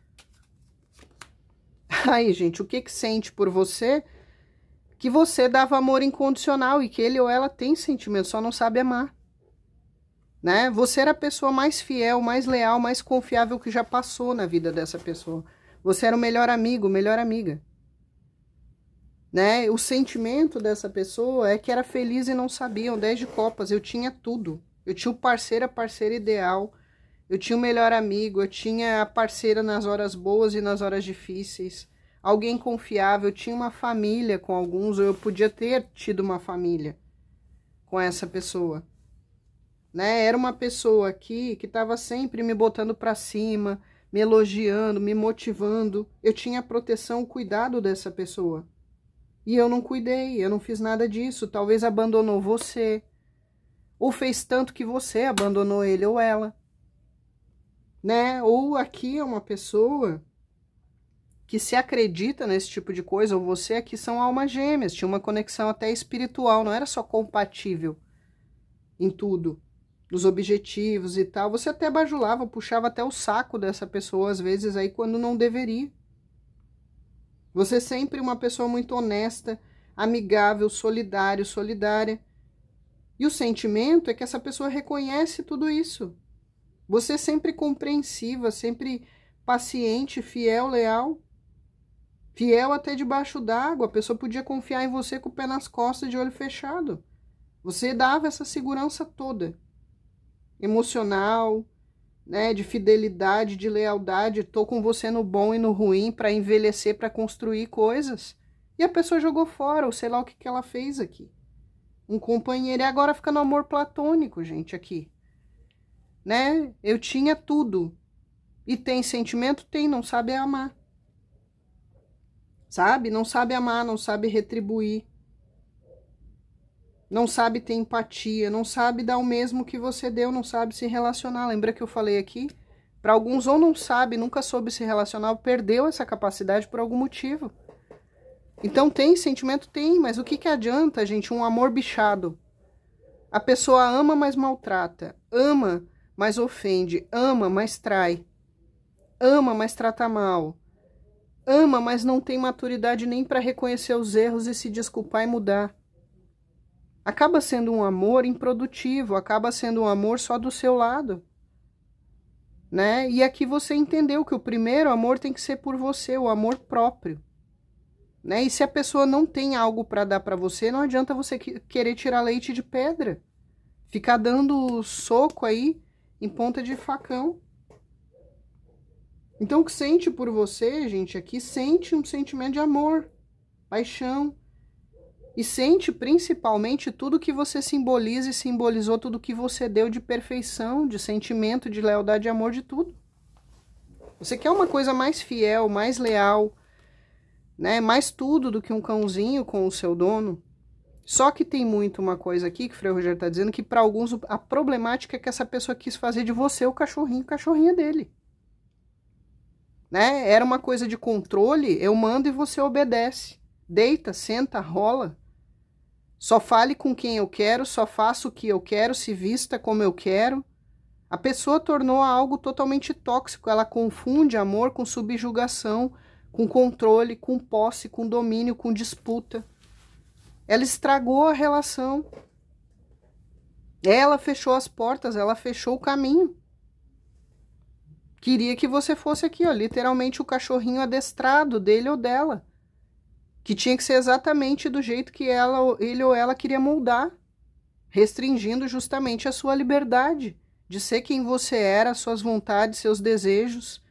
Speaker 1: Aí, gente, o que sente por você? Que você dava amor incondicional e que ele ou ela tem sentimento, só não sabe amar. Né? Você era a pessoa mais fiel, mais leal, mais confiável que já passou na vida dessa pessoa. Você era o melhor amigo, melhor amiga. Né? O sentimento dessa pessoa é que era feliz e não sabia. 10 de copas, eu tinha tudo. Eu tinha o parceiro, a parceira ideal. Eu tinha o melhor amigo, eu tinha a parceira nas horas boas e nas horas difíceis. Alguém confiável, eu tinha uma família com alguns, ou eu podia ter tido uma família com essa pessoa. Né? Era uma pessoa aqui que estava sempre me botando para cima, me elogiando, me motivando. Eu tinha a proteção, o cuidado dessa pessoa. E eu não cuidei, eu não fiz nada disso. Talvez abandonou você, ou fez tanto que você abandonou ele ou ela. Né? Ou aqui é uma pessoa que se acredita nesse tipo de coisa, ou você aqui são almas gêmeas, tinha uma conexão até espiritual, não era só compatível em tudo, nos objetivos e tal. Você até bajulava, puxava até o saco dessa pessoa, às vezes aí quando não deveria. Você sempre uma pessoa muito honesta, amigável, solidário, solidária. E o sentimento é que essa pessoa reconhece tudo isso. Você sempre compreensiva, sempre paciente, fiel, leal. Fiel até debaixo d'água. A pessoa podia confiar em você com o pé nas costas, de olho fechado. Você dava essa segurança toda. Emocional, né, de fidelidade, de lealdade. Tô com você no bom e no ruim para envelhecer, para construir coisas. E a pessoa jogou fora, ou sei lá o que ela fez aqui. Um companheiro. E agora fica no amor platônico, gente, aqui. Né? Eu tinha tudo. E tem sentimento? Tem, não sabe amar. Sabe? Não sabe amar, não sabe retribuir. Não sabe ter empatia, não sabe dar o mesmo que você deu, não sabe se relacionar. Lembra que eu falei aqui? Para alguns ou não sabe, nunca soube se relacionar, ou perdeu essa capacidade por algum motivo. Então tem sentimento? Tem, mas o que adianta, gente? Um amor bichado. A pessoa ama, mas maltrata. Ama, mas ofende. Ama, mas trai. Ama, mas trata mal. Ama, mas não tem maturidade nem para reconhecer os erros e se desculpar e mudar. Acaba sendo um amor improdutivo, acaba sendo um amor só do seu lado. Né? E aqui você entendeu que o primeiro amor tem que ser por você, o amor próprio. Né? E se a pessoa não tem algo para dar para você, não adianta você querer tirar leite de pedra. Ficar dando soco aí em ponta de facão. Então, o que sente por você, gente, aqui, sente um sentimento de amor, paixão. E sente principalmente tudo que você simboliza e simbolizou, tudo que você deu de perfeição, de sentimento, de lealdade, de amor, de tudo. Você quer uma coisa mais fiel, mais leal, né? Mais tudo do que um cãozinho com o seu dono. Só que tem muito uma coisa aqui que o Frei Rogério está dizendo, que para alguns a problemática é que essa pessoa quis fazer de você o cachorrinho dele. Né? Era uma coisa de controle, eu mando e você obedece. Deita, senta, rola. Só fale com quem eu quero, só faça o que eu quero, se vista como eu quero. A pessoa tornou algo totalmente tóxico, ela confunde amor com subjugação, com controle, com posse, com domínio, com disputa. Ela estragou a relação. Ela fechou as portas, ela fechou o caminho. Queria que você fosse aqui, ó, literalmente o cachorrinho adestrado dele ou dela. Que tinha que ser exatamente do jeito que ele ou ela queria moldar. Restringindo justamente a sua liberdade de ser quem você era, suas vontades, seus desejos.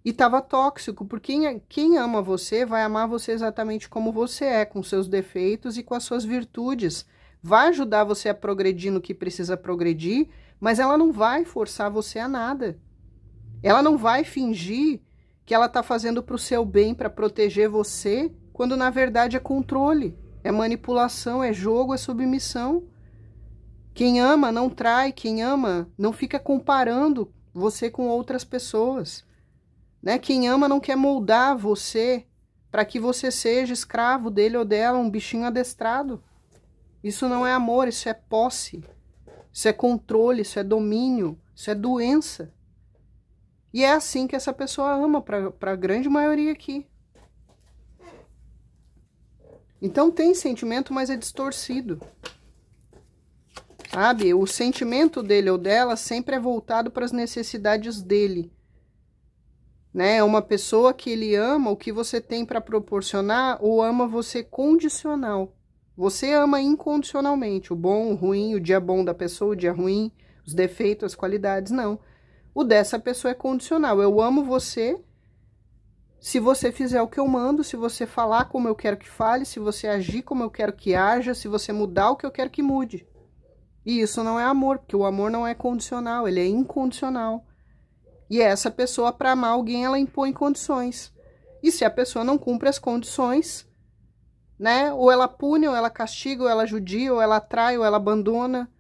Speaker 1: E estava tóxico, porque quem ama você vai amar você exatamente como você é, com seus defeitos e com as suas virtudes. Vai ajudar você a progredir no que precisa progredir, mas ela não vai forçar você a nada. Ela não vai fingir que ela está fazendo para o seu bem, para proteger você, quando na verdade é controle, é manipulação, é jogo, é submissão. Quem ama não trai, quem ama não fica comparando você com outras pessoas. Né? Quem ama não quer moldar você para que você seja escravo dele ou dela, um bichinho adestrado. Isso não é amor, isso é posse, isso é controle, isso é domínio, isso é doença. E é assim que essa pessoa ama para a grande maioria aqui. Então tem sentimento, mas é distorcido. Sabe? O sentimento dele ou dela sempre é voltado para as necessidades dele. Né? É uma pessoa que ele ama o que você tem para proporcionar ou ama você condicional. Você ama incondicionalmente, o bom, o ruim, o dia bom da pessoa, o dia ruim, os defeitos, as qualidades, não. O dessa pessoa é condicional. Eu amo você se você fizer o que eu mando, se você falar como eu quero que fale, se você agir como eu quero que haja, se você mudar o que eu quero que mude. E isso não é amor, porque o amor não é condicional, ele é incondicional. E essa pessoa, para amar alguém, ela impõe condições. E se a pessoa não cumpre as condições, né? Ou ela pune, ou ela castiga, ou ela judia, ou ela atrai, ou ela abandona,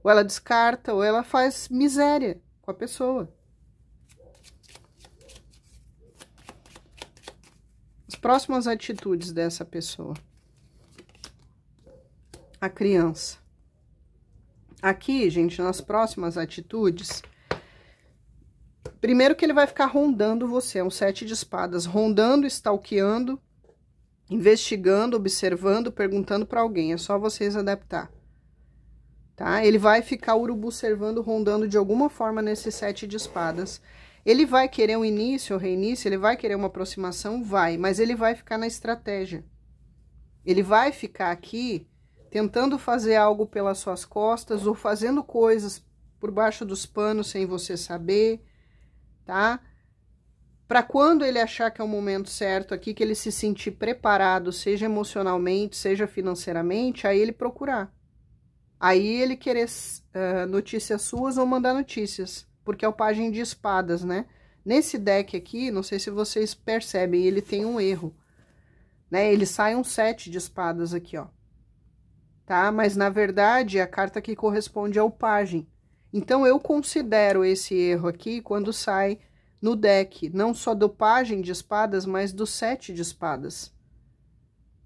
Speaker 1: ou ela descarta, ou ela faz miséria com a pessoa. As próximas atitudes dessa pessoa. A criança. Aqui, gente, nas próximas atitudes, primeiro que ele vai ficar rondando você, é um 7 de espadas, rondando, stalkeando, investigando, observando, perguntando para alguém, é só vocês adaptar. Tá? Ele vai ficar urubu-servando, rondando de alguma forma nesse 7 de espadas. Ele vai querer um início ou reinício, ele vai querer uma aproximação? Vai, mas ele vai ficar na estratégia. Ele vai ficar aqui tentando fazer algo pelas suas costas ou fazendo coisas por baixo dos panos sem você saber, tá? Para quando ele achar que é o momento certo aqui, que ele se sentir preparado, seja emocionalmente, seja financeiramente, aí ele procurar. Aí ele querer notícias suas ou mandar notícias, porque é o pajem de espadas, né? Nesse deck aqui, não sei se vocês percebem, ele tem um erro, né? Ele sai um 7 de espadas aqui, ó. Tá? Mas na verdade a carta que corresponde é o pajem. Então eu considero esse erro aqui quando sai no deck, não só do pajem de espadas, mas do 7 de espadas,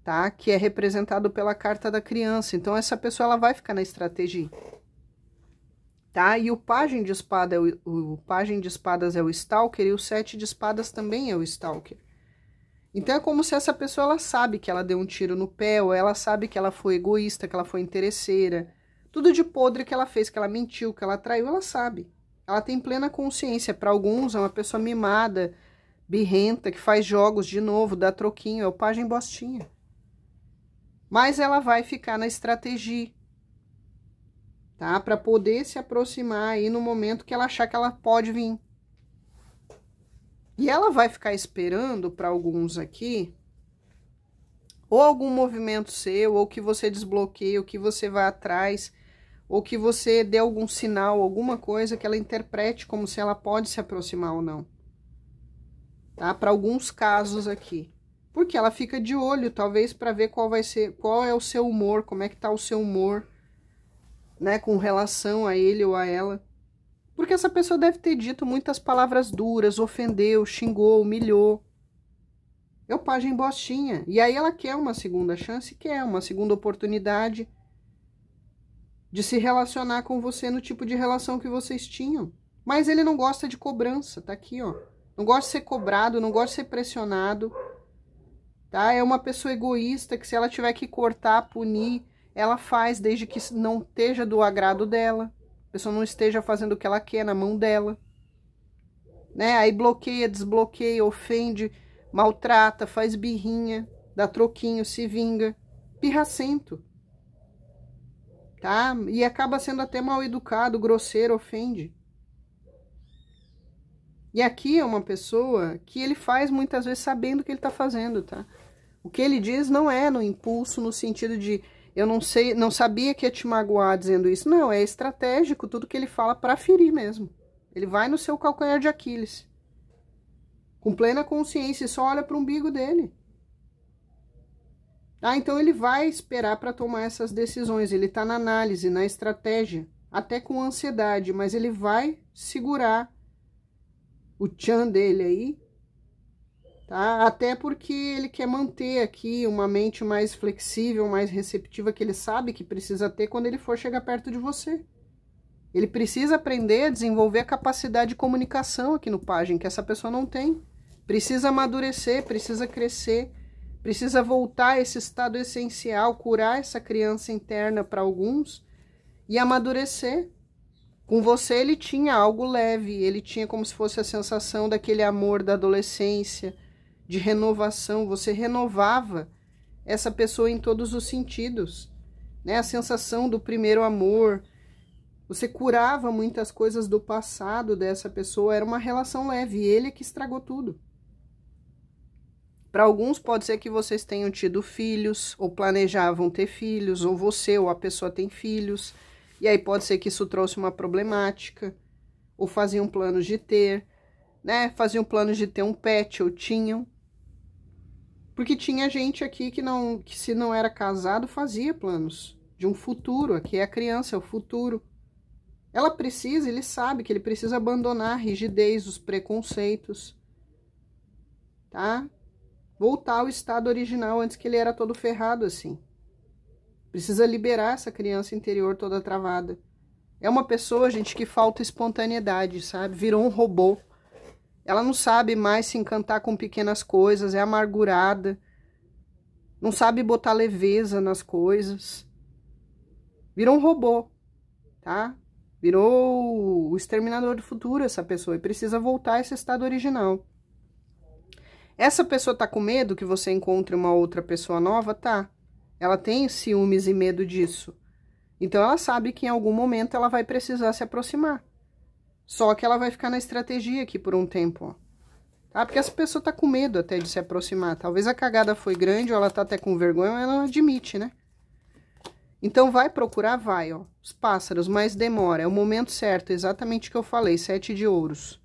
Speaker 1: tá? Que é representado pela carta da criança. Então essa pessoa ela vai ficar na estratégia, tá? E o pajem de espada o pajem de espadas é o stalker e o 7 de espadas também é o stalker. Então é como se essa pessoa ela sabe que ela deu um tiro no pé, ou ela sabe que ela foi egoísta, que ela foi interesseira. Tudo de podre que ela fez, que ela mentiu, que ela traiu, ela sabe. Ela tem plena consciência. Para alguns é uma pessoa mimada, birrenta, que faz jogos de novo, dá troquinho, é o pajem bostinha. Mas ela vai ficar na estratégia, tá? Para poder se aproximar aí no momento que ela achar que ela pode vir. E ela vai ficar esperando, para alguns aqui, ou algum movimento seu, ou que você desbloqueie, ou que você vá atrás, ou que você dê algum sinal, alguma coisa que ela interprete como se ela pode se aproximar ou não. Tá? Para alguns casos aqui. Porque ela fica de olho, talvez, para ver qual é o seu humor, como é que tá o seu humor, né, com relação a ele ou a ela. Porque essa pessoa deve ter dito muitas palavras duras, ofendeu, xingou, humilhou. É o pajem bostinha. E aí ela quer uma segunda chance, quer uma segunda oportunidade de se relacionar com você no tipo de relação que vocês tinham. Mas ele não gosta de cobrança, tá aqui, ó. não gosta de ser cobrado, não gosta de ser pressionado, tá? É uma pessoa egoísta que se ela tiver que cortar, punir, ela faz desde que não esteja do agrado dela, a pessoa não esteja fazendo o que ela quer na mão dela, né? Aí bloqueia, desbloqueia, ofende, maltrata, faz birrinha, dá troquinho, se vinga, pirracento, tá? E acaba sendo até mal educado, grosseiro, ofende. E aqui é uma pessoa que ele faz muitas vezes sabendo o que ele tá fazendo, tá? O que ele diz não é no impulso, no sentido de eu não sei, não sabia que ia te magoar dizendo isso. Não, é estratégico tudo que ele fala para ferir mesmo. Ele vai no seu calcanhar de Aquiles. Com plena consciência e só olha para o umbigo dele. Ah, então ele vai esperar para tomar essas decisões. Ele tá na análise, na estratégia, até com ansiedade, mas ele vai segurar o tchan dele aí, tá? Até porque ele quer manter aqui uma mente mais flexível, mais receptiva, que ele sabe que precisa ter quando ele for chegar perto de você. Ele precisa aprender a desenvolver a capacidade de comunicação aqui no Pajem, que essa pessoa não tem. Precisa amadurecer, precisa crescer, precisa voltar a esse estado essencial, curar essa criança interna para alguns e amadurecer. Com você ele tinha algo leve, ele tinha como se fosse a sensação daquele amor da adolescência, de renovação. Você renovava essa pessoa em todos os sentidos, né? A sensação do primeiro amor. Você curava muitas coisas do passado dessa pessoa, era uma relação leve, e ele é que estragou tudo. Para alguns pode ser que vocês tenham tido filhos, ou planejavam ter filhos, ou você ou a pessoa tem filhos. E aí pode ser que isso trouxe uma problemática, ou faziam planos de ter, né? Faziam planos de ter um pet, ou tinham. Porque tinha gente aqui que se não era casado, fazia planos de um futuro. Aqui é a criança, é o futuro. Ela precisa, ele sabe que ele precisa abandonar a rigidez, os preconceitos, tá? Voltar ao estado original antes que ele era todo ferrado assim. Precisa liberar essa criança interior toda travada. É uma pessoa, gente, que falta espontaneidade, sabe? Virou um robô. Ela não sabe mais se encantar com pequenas coisas, é amargurada. Não sabe botar leveza nas coisas. Virou um robô, tá? Virou o exterminador do futuro essa pessoa e precisa voltar a esse estado original. Essa pessoa tá com medo que você encontre uma outra pessoa nova? Tá. Ela tem ciúmes e medo disso. Então ela sabe que em algum momento ela vai precisar se aproximar. Só que ela vai ficar na estratégia aqui por um tempo, ó. Tá? Porque essa pessoa tá com medo até de se aproximar. Talvez a cagada foi grande ou ela tá até com vergonha, mas ela não admite, né? Então vai procurar? Vai, ó. Os pássaros, mas demora. É o momento certo, exatamente o que eu falei, 7 de ouros.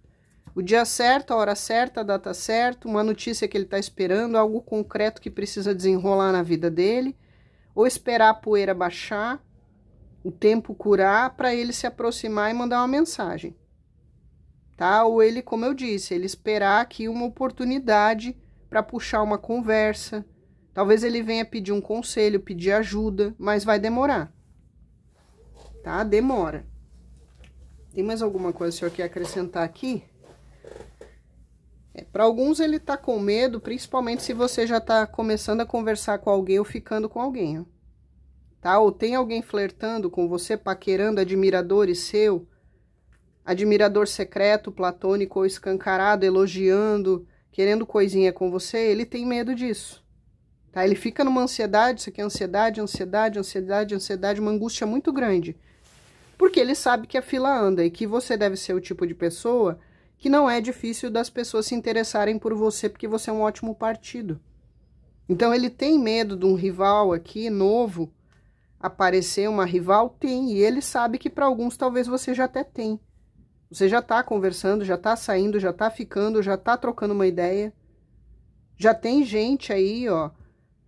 Speaker 1: O dia certo, a hora certa, a data certa, uma notícia que ele tá esperando, algo concreto que precisa desenrolar na vida dele. Ou esperar a poeira baixar, o tempo curar, para ele se aproximar e mandar uma mensagem. Tá? Ou ele, como eu disse, ele esperar aqui uma oportunidade para puxar uma conversa. Talvez ele venha pedir um conselho, pedir ajuda, mas vai demorar. Tá? Demora. Tem mais alguma coisa que o senhor quer acrescentar aqui? Para alguns ele tá com medo, principalmente se você já tá começando a conversar com alguém ou ficando com alguém, ó. Tá? Ou tem alguém flertando com você, paquerando, admiradores seu, admirador secreto, platônico ou escancarado, elogiando, querendo coisinha com você, ele tem medo disso. Tá? Ele fica numa ansiedade, isso aqui é ansiedade, ansiedade, ansiedade, ansiedade, uma angústia muito grande. Porque ele sabe que a fila anda e que você deve ser o tipo de pessoa que não é difícil das pessoas se interessarem por você, porque você é um ótimo partido. Então ele tem medo de um rival aqui, novo, aparecer uma rival? Tem, e ele sabe que para alguns talvez você já até tem. Você já tá conversando, já tá saindo, já tá ficando, já tá trocando uma ideia. Já tem gente aí, ó,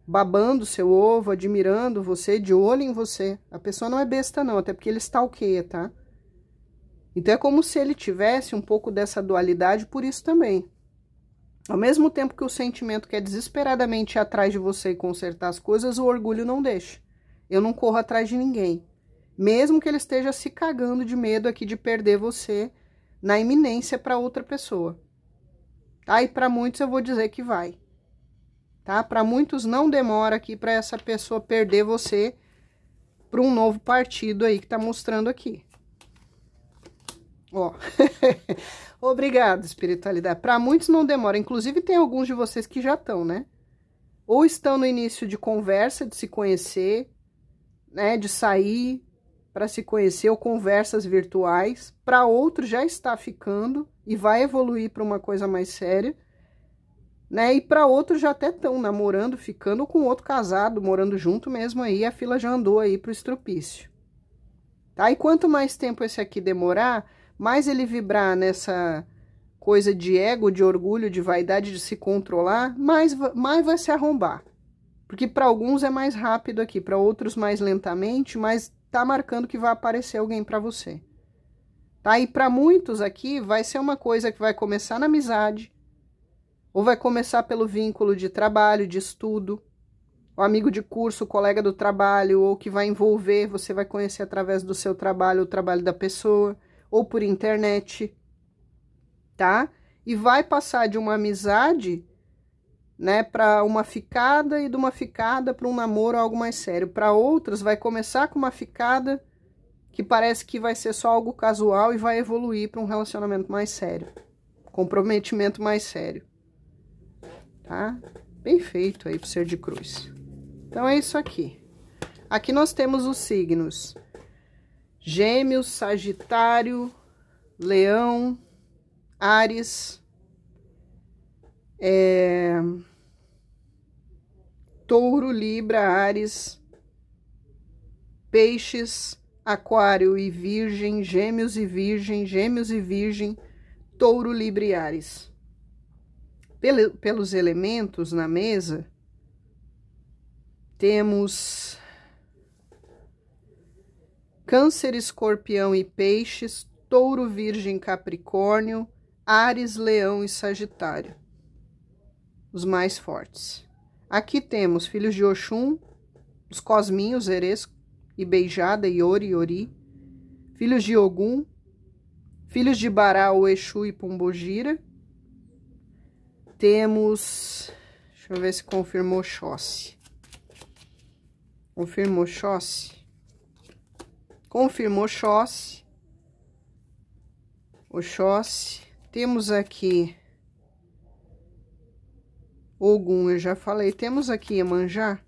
Speaker 1: babando seu ovo, admirando você, de olho em você. A pessoa não é besta não, até porque ele stalkeia, tá? Então é como se ele tivesse um pouco dessa dualidade por isso também. Ao mesmo tempo que o sentimento quer desesperadamente ir atrás de você e consertar as coisas, o orgulho não deixa. Eu não corro atrás de ninguém. Mesmo que ele esteja se cagando de medo aqui de perder você na iminência para outra pessoa. Tá? E para muitos eu vou dizer que vai. Tá? Para muitos não demora aqui para essa pessoa perder você para um novo partido aí que tá mostrando aqui. Ó. Obrigada, espiritualidade. Para muitos não demora. Inclusive tem alguns de vocês que já estão, né? Ou estão no início de conversa, de se conhecer, né? De sair para se conhecer, ou conversas virtuais. Para outros já está ficando e vai evoluir para uma coisa mais séria. Né? E para outros já até estão namorando, ficando com outro casado, morando junto mesmo aí, a fila já andou aí pro estropício. Tá? E quanto mais tempo esse aqui demorar, mais ele vibrar nessa coisa de ego, de orgulho, de vaidade, de se controlar, mais vai se arrombar. Porque para alguns é mais rápido aqui, para outros mais lentamente, mas tá marcando que vai aparecer alguém para você. Tá? E para muitos aqui vai ser uma coisa que vai começar na amizade, ou vai começar pelo vínculo de trabalho, de estudo, o amigo de curso, o colega do trabalho, ou que vai envolver, você vai conhecer através do seu trabalho, o trabalho da pessoa, ou por internet, tá? E vai passar de uma amizade, né, para uma ficada, e de uma ficada para um namoro, algo mais sério. Para outros, vai começar com uma ficada que parece que vai ser só algo casual e vai evoluir para um relacionamento mais sério, comprometimento mais sério. Tá? Bem feito aí pro ser de cruz. Então é isso aqui. Aqui nós temos os signos: Gêmeos, Sagitário, Leão, Áries, Touro, Libra, Áries, Peixes, Aquário e Virgem, Gêmeos e Virgem, Gêmeos e Virgem, Touro, Libra e Áries. Pelos elementos na mesa, temos Câncer, Escorpião e Peixes, Touro, Virgem, Capricórnio, Áries, Leão e Sagitário. Os mais fortes. Aqui temos filhos de Oxum, os Cosminhos, Erês e Beijada, Iori e Ori. Filhos de Ogum, filhos de Bará, o Exu e Pombogira. Temos, deixa eu ver se confirmou Oxóssi. Confirmou Oxóssi? Confirmou Oxóssi. Oxóssi. Temos aqui Ogum, eu já falei. Temos aqui Iemanjá.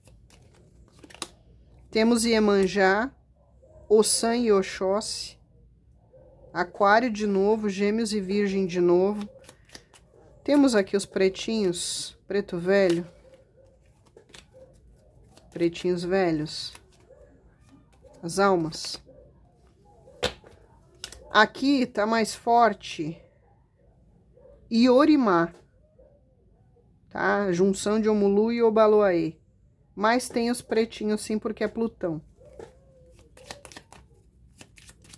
Speaker 1: Temos Iemanjá, Ossan e Oxóssi. Aquário de novo, Gêmeos e Virgem de novo. Temos aqui os pretinhos, preto velho, pretinhos velhos, as almas. Aqui tá mais forte Iorimá, tá? Junção de Omulu e Obaloaê. Mas tem os pretinhos sim, porque é Plutão.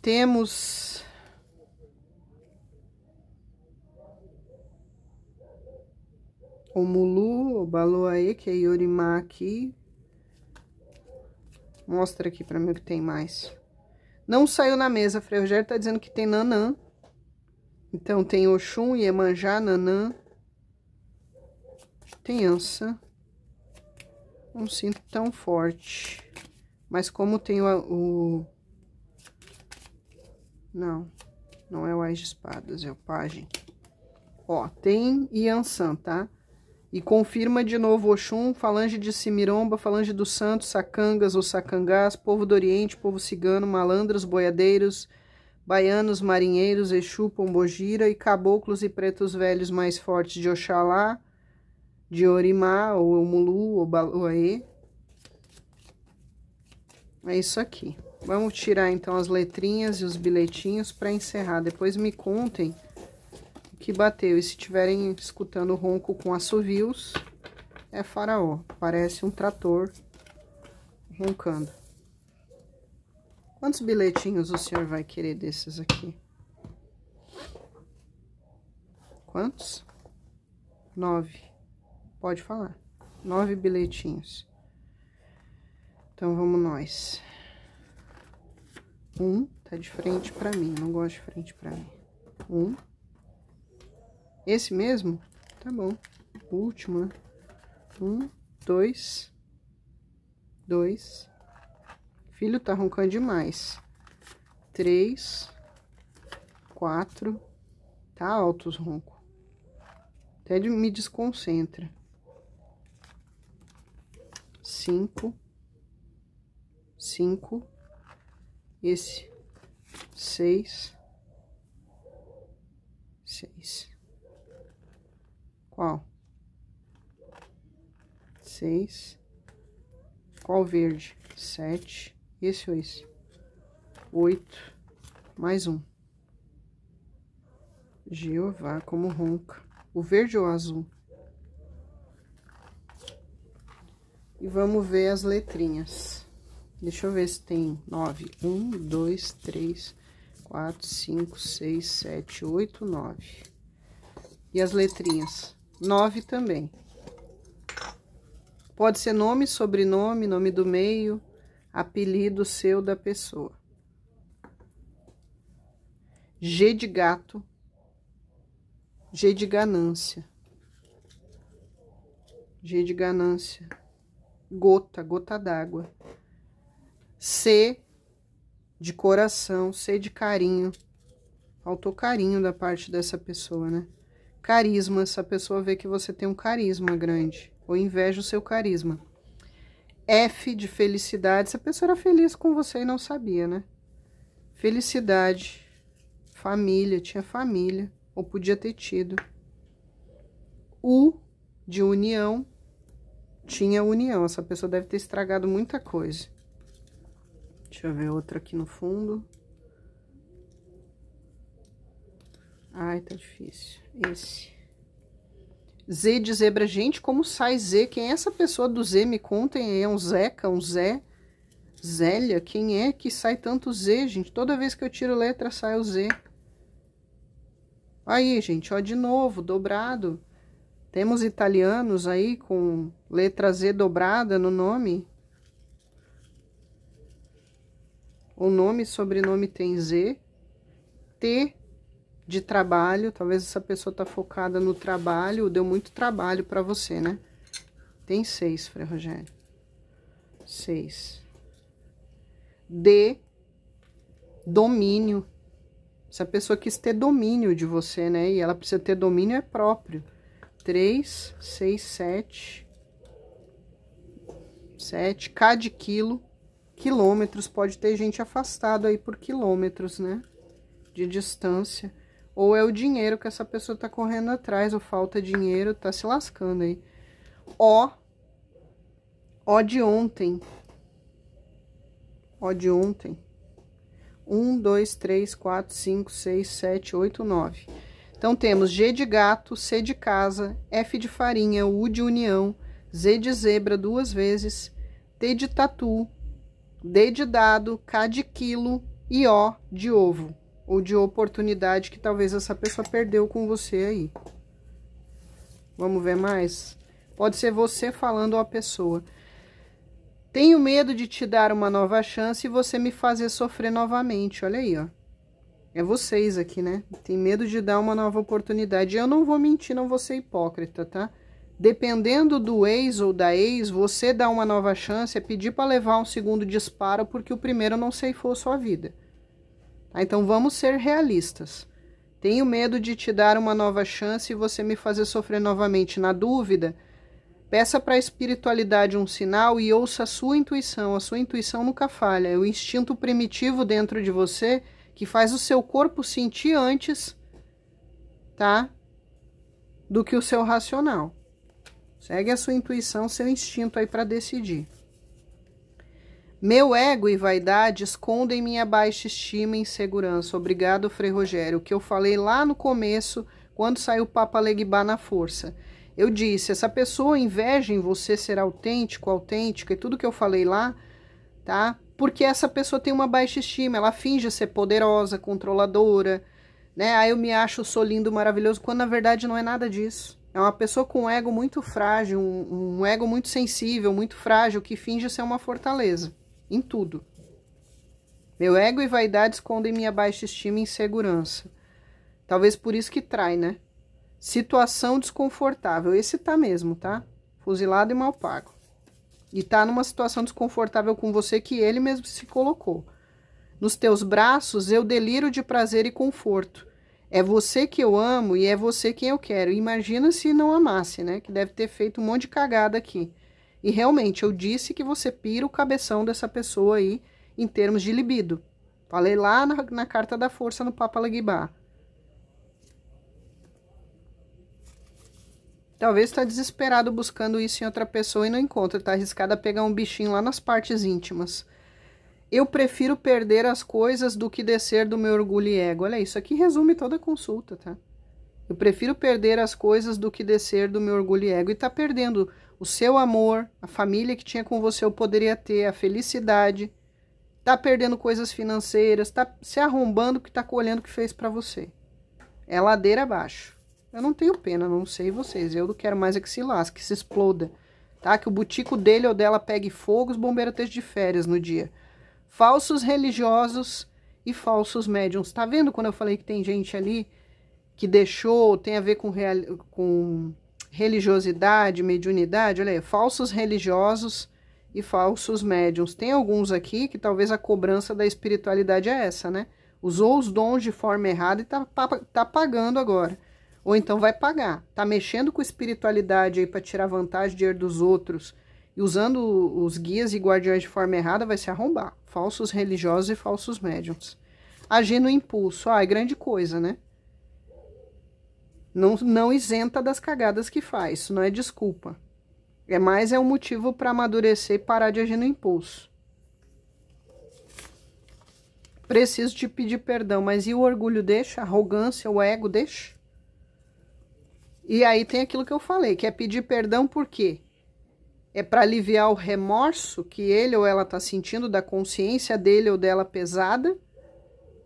Speaker 1: Temos Omulu, Obaloaê, que é Iorimá aqui. Mostra aqui pra mim o que tem mais. Não saiu na mesa, Frei Rogério tá dizendo que tem Nanã. Então tem Oxum, Iemanjá, Nanã. Tem Ansa. Não sinto tão forte. Mas como tem o... Não, não é o Ás de Espadas, é o Pajem. Ó, tem Yansan, tá? E confirma de novo Oxum, falange de Simiromba, falange dos Santos, Sacangas ou Sacangás, povo do Oriente, povo cigano, malandros, boiadeiros, baianos, marinheiros, Exu, Pombogira e caboclos e pretos velhos mais fortes de Oxalá, de Orimá, ou Omulu, ou Baloaê. É isso aqui. Vamos tirar então as letrinhas e os bilhetinhos para encerrar. Depois me contem o que bateu. E se estiverem escutando ronco com assovios, é faraó. Parece um trator roncando. Quantos bilhetinhos o senhor vai querer desses aqui? Quantos? 9. Pode falar. 9 bilhetinhos. Então, vamos nós. 1 tá de frente pra mim. Não gosto de frente pra mim. 1. Esse mesmo? Tá bom. O último, né? 1, 2. 2. Filho, tá roncando demais. 3. 4. Tá alto os roncos. Até me desconcentra. 5. 5. Esse. 6. 6. Qual? 6. Qual verde? 7. Esse ou esse? 8. Mais um. Jeová, como ronca. O verde ou o azul? E vamos ver as letrinhas. Deixa eu ver se tem 9. 1, 2, 3, 4, 5, 6, 7, 8, 9. E as letrinhas? 9 também. Pode ser nome, sobrenome, nome do meio, apelido seu da pessoa. G de gato. G de ganância. G de ganância. Gota, gota d'água. C de coração, C de carinho. Faltou carinho da parte dessa pessoa, né? Carisma, essa pessoa vê que você tem um carisma grande, ou inveja o seu carisma. F de felicidade, essa pessoa era feliz com você e não sabia, né? Felicidade, família, tinha família, ou podia ter tido. U de união, tinha união, essa pessoa deve ter estragado muita coisa. Deixa eu ver outra aqui no fundo. Ai, tá difícil. Esse. Z de zebra. Gente, como sai Z? Quem é essa pessoa do Z? Me contem aí. É um Zeca, um Zé? Zélia? Quem é que sai tanto Z, gente? Toda vez que eu tiro letra, sai o Z. Aí, gente, ó, de novo, dobrado. Temos italianos aí com letra Z dobrada no nome. O nome e sobrenome tem Z. T de trabalho. Talvez essa pessoa tá focada no trabalho. Deu muito trabalho pra você, né? Tem 6, Frei Rogério. 6. D. Domínio. Essa pessoa quis ter domínio de você, né? E ela precisa ter domínio é próprio. 3, 6, 7. 7. K de quilo. Quilômetros. Pode ter gente afastada aí por quilômetros, né? De distância. Ou é o dinheiro que essa pessoa tá correndo atrás. Ou falta dinheiro, tá se lascando aí. O. O de ontem. O de ontem. 1, 2, 3, 4, 5, 6, 7, 8, 9. Então, temos G de gato, C de casa, F de farinha, U de união, Z de zebra 2 vezes, T de tatu, D de dado, K de quilo e O de ovo. Ou de oportunidade que talvez essa pessoa perdeu com você aí. Vamos ver mais? Pode ser você falando ou a pessoa. Tenho medo de te dar uma nova chance e você me fazer sofrer novamente. Olha aí, ó. É vocês aqui, né? Tem medo de dar uma nova oportunidade. Eu não vou mentir, não vou ser hipócrita, tá? Dependendo do ex ou da ex, você dá uma nova chance é pedir para levar um segundo disparo porque o primeiro não ceifou sua vida. Tá? Então, vamos ser realistas. Tenho medo de te dar uma nova chance e você me fazer sofrer novamente. Na dúvida, peça para a espiritualidade um sinal e ouça a sua intuição. A sua intuição nunca falha. É o instinto primitivo dentro de você que faz o seu corpo sentir antes, tá? Do que o seu racional. Segue a sua intuição, seu instinto aí para decidir. Meu ego e vaidade escondem minha baixa estima e insegurança. Obrigado, Frei Rogério. O que eu falei lá no começo, quando saiu o Papa Legba na força. Eu disse, essa pessoa inveja em você ser autêntico, autêntica, e tudo que eu falei lá, tá? Porque essa pessoa tem uma baixa estima, ela finge ser poderosa, controladora, né? Aí eu me acho, sou lindo, maravilhoso, quando na verdade não é nada disso. É uma pessoa com um ego muito frágil, um ego muito sensível, muito frágil, que finge ser uma fortaleza, em tudo. Meu ego e vaidade escondem minha baixa estima e insegurança. Talvez por isso que trai, né? Situação desconfortável. Esse tá mesmo, tá? Fuzilado e mal pago. E tá numa situação desconfortável com você que ele mesmo se colocou. Nos teus braços eu deliro de prazer e conforto. É você que eu amo e é você quem eu quero. Imagina se não amasse, né? Que deve ter feito um monte de cagada aqui. E realmente, eu disse que você pira o cabeção dessa pessoa aí em termos de libido. Falei lá na carta da força no Papa Laguibá. Talvez está desesperado buscando isso em outra pessoa e não encontra. Está arriscado a pegar um bichinho lá nas partes íntimas. Eu prefiro perder as coisas do que descer do meu orgulho e ego. Olha, isso aqui resume toda a consulta, tá? Eu prefiro perder as coisas do que descer do meu orgulho e ego. E tá perdendo o seu amor, a família que tinha com você eu poderia ter, a felicidade. Tá perdendo coisas financeiras, tá se arrombando que tá colhendo o que fez pra você. É ladeira abaixo. Eu não tenho pena, não sei vocês. Eu não quero mais é que se lasque, que se exploda. Tá? Que o butico dele ou dela pegue fogo, os bombeiros estejam de férias no dia. Falsos religiosos e falsos médiums. Tá vendo quando eu falei que tem gente ali que deixou, tem a ver com religiosidade, mediunidade? Olha aí, falsos religiosos e falsos médiums. Tem alguns aqui que talvez a cobrança da espiritualidade é essa, né? Usou os dons de forma errada e tá pagando agora. Ou então vai pagar. Tá mexendo com espiritualidade aí para tirar vantagem de dinheiro dos outros e usando os guias e guardiões de forma errada, vai se arrombar. Falsos religiosos e falsos médiums. Agir no impulso. Ah, é grande coisa, né? Não isenta das cagadas que faz. Isso não é desculpa. É um motivo para amadurecer e parar de agir no impulso. Preciso te pedir perdão, mas e o orgulho deixa? A arrogância, o ego deixa? E aí tem aquilo que eu falei, que é pedir perdão por quê? É para aliviar o remorso que ele ou ela está sentindo da consciência dele ou dela pesada?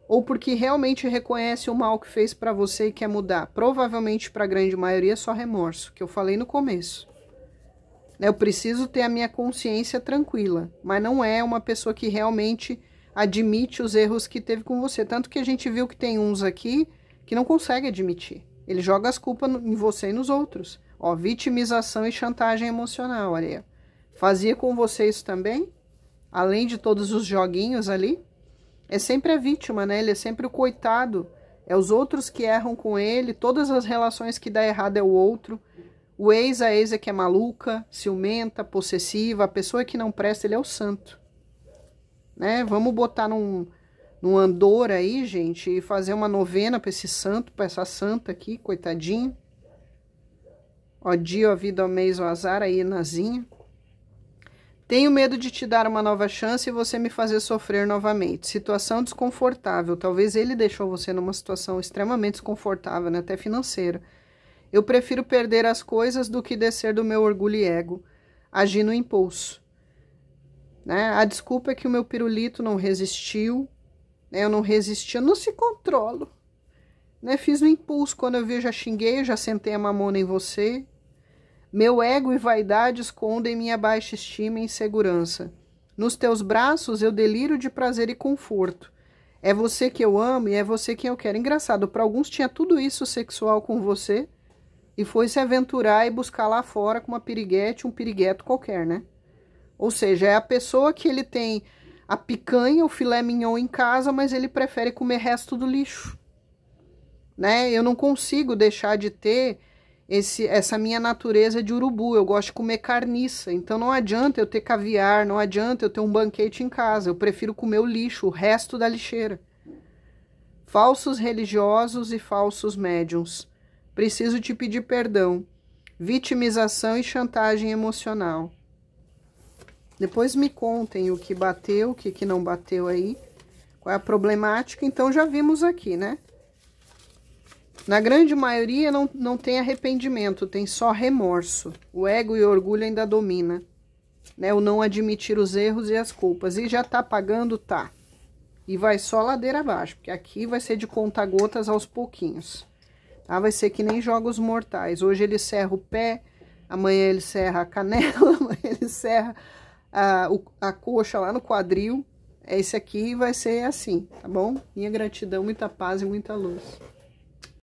Speaker 1: Ou porque realmente reconhece o mal que fez para você e quer mudar? Provavelmente para a grande maioria é só remorso, que eu falei no começo. Eu preciso ter a minha consciência tranquila, mas não é uma pessoa que realmente admite os erros que teve com você. Tanto que a gente viu que tem uns aqui que não consegue admitir. Ele joga as culpas em você e nos outros. Ó, vitimização e chantagem emocional, olha aí. Fazia com você isso também? Além de todos os joguinhos ali? É sempre a vítima, né? Ele é sempre o coitado. É os outros que erram com ele. Todas as relações que dá errado é o outro. O ex, a ex é que é maluca, ciumenta, possessiva. A pessoa que não presta, ele é o santo. Né? Vamos botar num andor aí, gente, e fazer uma novena para esse santo, para essa santa aqui, coitadinho. Ó dia, ó vida, ó mês, ó azar, aí nazinha. Tenho medo de te dar uma nova chance e você me fazer sofrer novamente. Situação desconfortável. Talvez ele deixou você numa situação extremamente desconfortável, né? Até financeira. Eu prefiro perder as coisas do que descer do meu orgulho e ego. Agir no impulso. Né? A desculpa é que o meu pirulito não resistiu. Eu não resisti, eu não se controlo. Né? Fiz no impulso. Quando eu vi, eu já xinguei, eu já sentei a mamona em você. Meu ego e vaidade escondem minha baixa estima e insegurança. Nos teus braços eu deliro de prazer e conforto. É você que eu amo e é você quem eu quero. Engraçado, para alguns tinha tudo isso sexual com você e foi se aventurar e buscar lá fora com uma piriguete, um pirigueto qualquer, né? Ou seja, é a pessoa que ele tem a picanha, o filé mignon em casa, mas ele prefere comer resto do lixo. Né? Eu não consigo deixar de ter essa minha natureza de urubu. Eu gosto de comer carniça. Então não adianta eu ter caviar, não adianta eu ter um banquete em casa. Eu prefiro comer o lixo, o resto da lixeira. Falsos religiosos e falsos médiums. Preciso te pedir perdão. Vitimização e chantagem emocional. Depois me contem o que bateu, o que não bateu aí. Qual é a problemática. Então já vimos aqui, né? Na grande maioria não tem arrependimento, tem só remorso. O ego e o orgulho ainda domina. Né? O não admitir os erros e as culpas. E já tá pagando, tá. E vai só ladeira abaixo, porque aqui vai ser de conta-gotas aos pouquinhos. Tá? Vai ser que nem jogos mortais. Hoje ele serra o pé, amanhã ele serra a canela, amanhã ele serra a coxa lá no quadril. Esse aqui vai ser assim, tá bom? Minha gratidão, muita paz e muita luz.